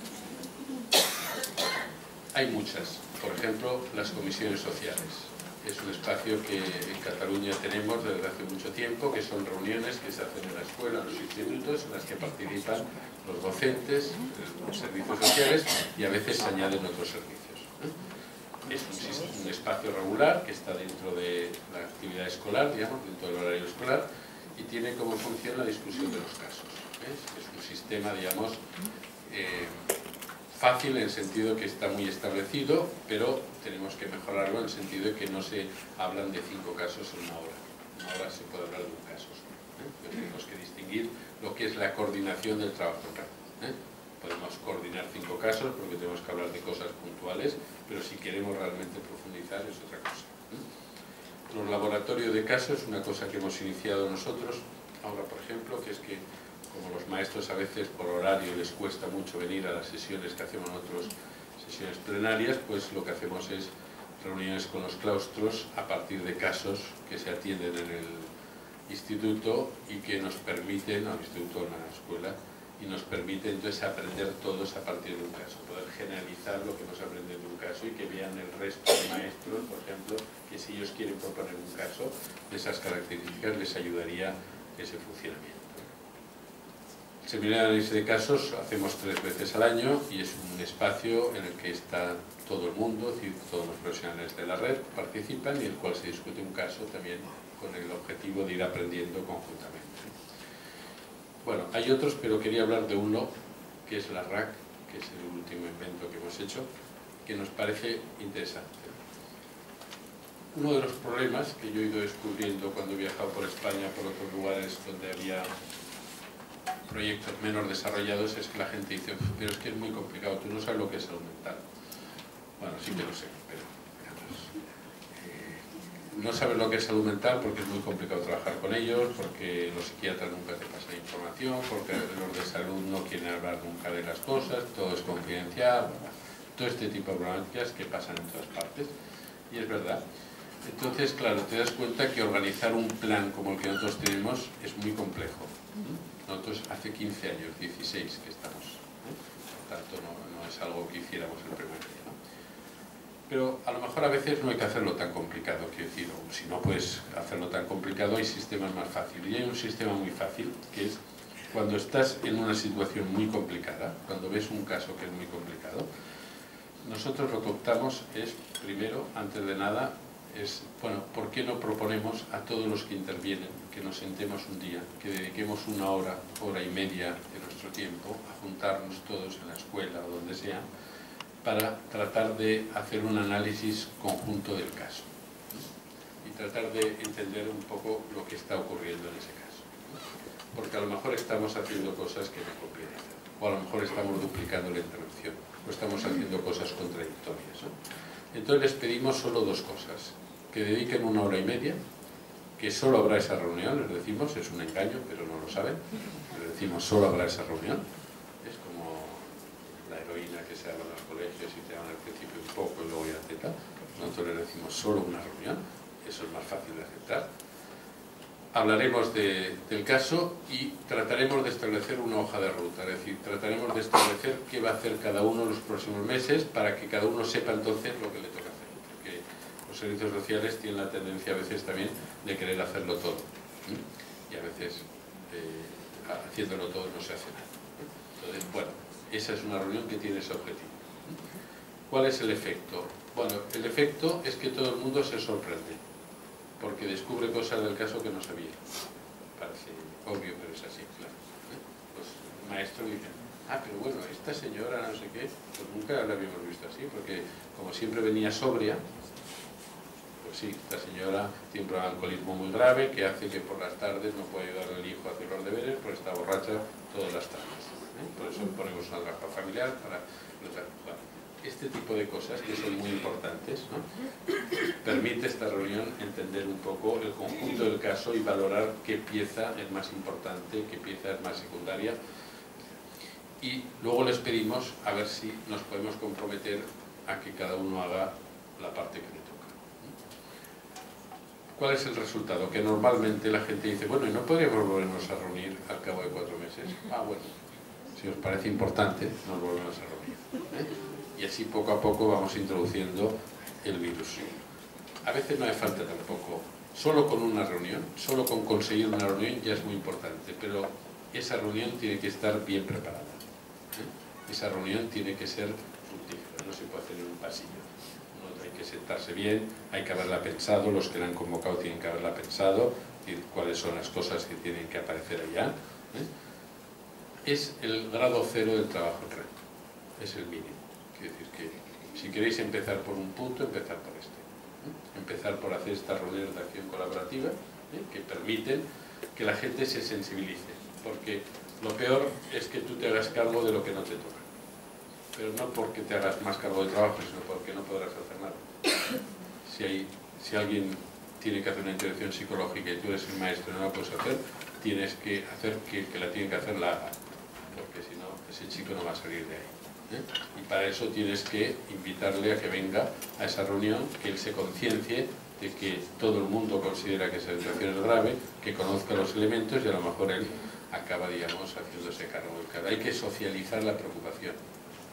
Hay muchas, por ejemplo, las comisiones sociales. Es un espacio que en Cataluña tenemos desde hace mucho tiempo, que son reuniones que se hacen en la escuela, en los institutos, en las que participan los docentes, los servicios sociales y a veces se añaden otros servicios. Es un espacio regular que está dentro de la actividad escolar, digamos, dentro del horario escolar, y tiene como función la discusión de los casos. Es un sistema, digamos, fácil en el sentido que está muy establecido, pero tenemos que mejorarlo en el sentido de que no se hablan de 5 casos en una hora. En una hora se puede hablar de un caso. Tenemos que distinguir lo que es la coordinación del trabajo en red. Podemos coordinar 5 casos porque tenemos que hablar de cosas puntuales, pero si queremos realmente profundizar es otra cosa. Los laboratorios de casos es una cosa que hemos iniciado nosotros ahora, por ejemplo, que es que como los maestros a veces por horario les cuesta mucho venir a las sesiones que hacemos nosotros, sesiones plenarias, pues lo que hacemos es reuniones con los claustros a partir de casos que se atienden en el instituto y que nos permiten, al instituto o en la escuela, y nos permite entonces aprender todos a partir de un caso, poder generalizar lo que hemos aprendido de un caso y que vean el resto de maestros, por ejemplo, que si ellos quieren proponer un caso de esas características les ayudaría ese funcionamiento. El seminario de análisis de casos hacemos 3 veces al año y es un espacio en el que está todo el mundo, es decir, todos los profesionales de la red participan y en el cual se discute un caso también con el objetivo de ir aprendiendo conjuntamente. Bueno, hay otros, pero quería hablar de uno, que es la RAC, que es el último invento que hemos hecho, que nos parece interesante. Uno de los problemas que yo he ido descubriendo cuando he viajado por España, por otros lugares donde había proyectos menos desarrollados, es que la gente dice, pero es que es muy complicado, tú no sabes lo que es salud mental. Bueno, sí que lo sé, pero no sabes lo que es salud mental porque es muy complicado trabajar con ellos, porque los psiquiatras nunca te pasan información, porque los de salud no quieren hablar nunca de las cosas, todo es confidencial, todo este tipo de problemáticas que pasan en todas partes, y es verdad. Entonces, claro, te das cuenta que organizar un plan como el que nosotros tenemos es muy complejo. Nosotros hace 15 años, 16 que estamos, por tanto no es algo que hiciéramos el primer día. Pero a lo mejor a veces no hay que hacerlo tan complicado, quiero decir, o si no puedes hacerlo tan complicado, hay sistemas más fáciles. Y hay un sistema muy fácil, que es cuando estás en una situación muy complicada, cuando ves un caso que es muy complicado, nosotros lo que optamos es, primero, antes de nada, es, bueno, ¿por qué no proponemos a todos los que intervienen que nos sentemos un día, que dediquemos una hora, hora y media de nuestro tiempo a juntarnos todos en la escuela o donde sea, para tratar de hacer un análisis conjunto del caso y tratar de entender un poco lo que está ocurriendo en ese caso? Porque a lo mejor estamos haciendo cosas que no convienen, o a lo mejor estamos duplicando la intervención, o estamos haciendo cosas contradictorias, ¿no? Entonces les pedimos solo dos cosas: que dediquen una hora y media, que solo habrá esa reunión, les decimos, es un engaño, pero no lo saben, les decimos solo habrá esa reunión, es como la heroína que se habla en los colegios y te dan al principio un poco y luego ya te tal. Nosotros les decimos solo una reunión, eso es más fácil de aceptar. Hablaremos del caso y trataremos de establecer una hoja de ruta, es decir, trataremos de establecer qué va a hacer cada uno en los próximos meses para que cada uno sepa entonces lo que le toca hacer, porque los servicios sociales tienen la tendencia a veces también de querer hacerlo todo, y a veces haciéndolo todo no se hace nada. Entonces, bueno, esa es una reunión que tiene ese objetivo. ¿Cuál es el efecto? Bueno, el efecto es que todo el mundo se sorprende, porque descubre cosas del caso que no sabía. Parece obvio, pero es así, claro. Pues el maestro dice, pero bueno, esta señora no sé qué, pues nunca la habíamos visto así, porque como siempre venía sobria, pues sí, esta señora tiene un problema de alcoholismo muy grave que hace que por las tardes no puede ayudar al hijo a hacer los deberes, pues está borracha todas las tardes. Por eso ponemos una granja familiar para... Bueno, este tipo de cosas que son muy importantes, ¿no? Permite esta reunión entender un poco el conjunto del caso y valorar qué pieza es más importante, qué pieza es más secundaria, y luego les pedimos a ver si nos podemos comprometer a que cada uno haga la parte que le toca. ¿Cuál es el resultado? Que normalmente la gente dice, bueno, ¿y no podríamos volvernos a reunir al cabo de 4 meses? Bueno, si os parece importante, nos volvemos a reunir, y así poco a poco vamos introduciendo el virus. A veces no hace falta tampoco, solo con una reunión, solo con conseguir una reunión ya es muy importante, pero esa reunión tiene que estar bien preparada. Esa reunión tiene que ser fructífera, no se puede hacer en un pasillo. Hay que sentarse bien, hay que haberla pensado, los que la han convocado tienen que haberla pensado, decir cuáles son las cosas que tienen que aparecer allá. Es el grado cero del trabajo en red, es el mínimo. Es decir, que si queréis empezar por un punto, empezar por este. Empezar por hacer estas reuniones de acción colaborativa, que permiten que la gente se sensibilice, porque lo peor es que tú te hagas cargo de lo que no te toca, pero no porque te hagas más cargo de trabajo, sino porque no podrás hacer nada. Si alguien tiene que hacer una intervención psicológica y tú eres el maestro y no la puedes hacer, tienes que hacer que la tiene que hacer la haga, porque si no, ese chico no va a salir de ahí. Y para eso tienes que invitarle a que venga a esa reunión, que él se conciencie de que todo el mundo considera que esa situación es grave, que conozca los elementos y a lo mejor él acaba, digamos, haciéndose cargo del caso. Hay que socializar la preocupación,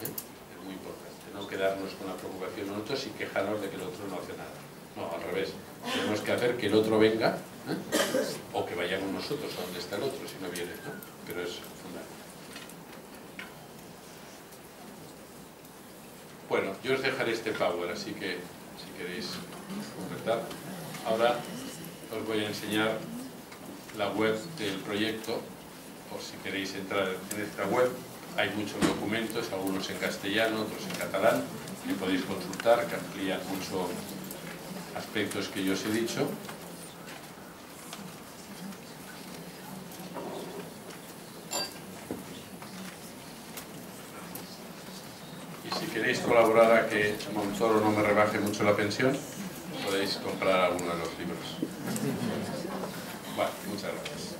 es muy importante, no quedarnos con la preocupación nosotros y quejarnos de que el otro no hace nada. No, al revés, tenemos que hacer que el otro venga, o que vayamos nosotros a donde está el otro si no viene, ¿no? Pero es fundamental. Bueno, yo os dejaré este Power, así que si queréis completar. Ahora os voy a enseñar la web del proyecto, por si queréis entrar en esta web. Hay muchos documentos, algunos en castellano, otros en catalán, que podéis consultar, que amplían muchos aspectos que yo os he dicho. Si queréis colaborar a que Montoro no me rebaje mucho la pensión, podéis comprar alguno de los libros. Bueno, muchas gracias.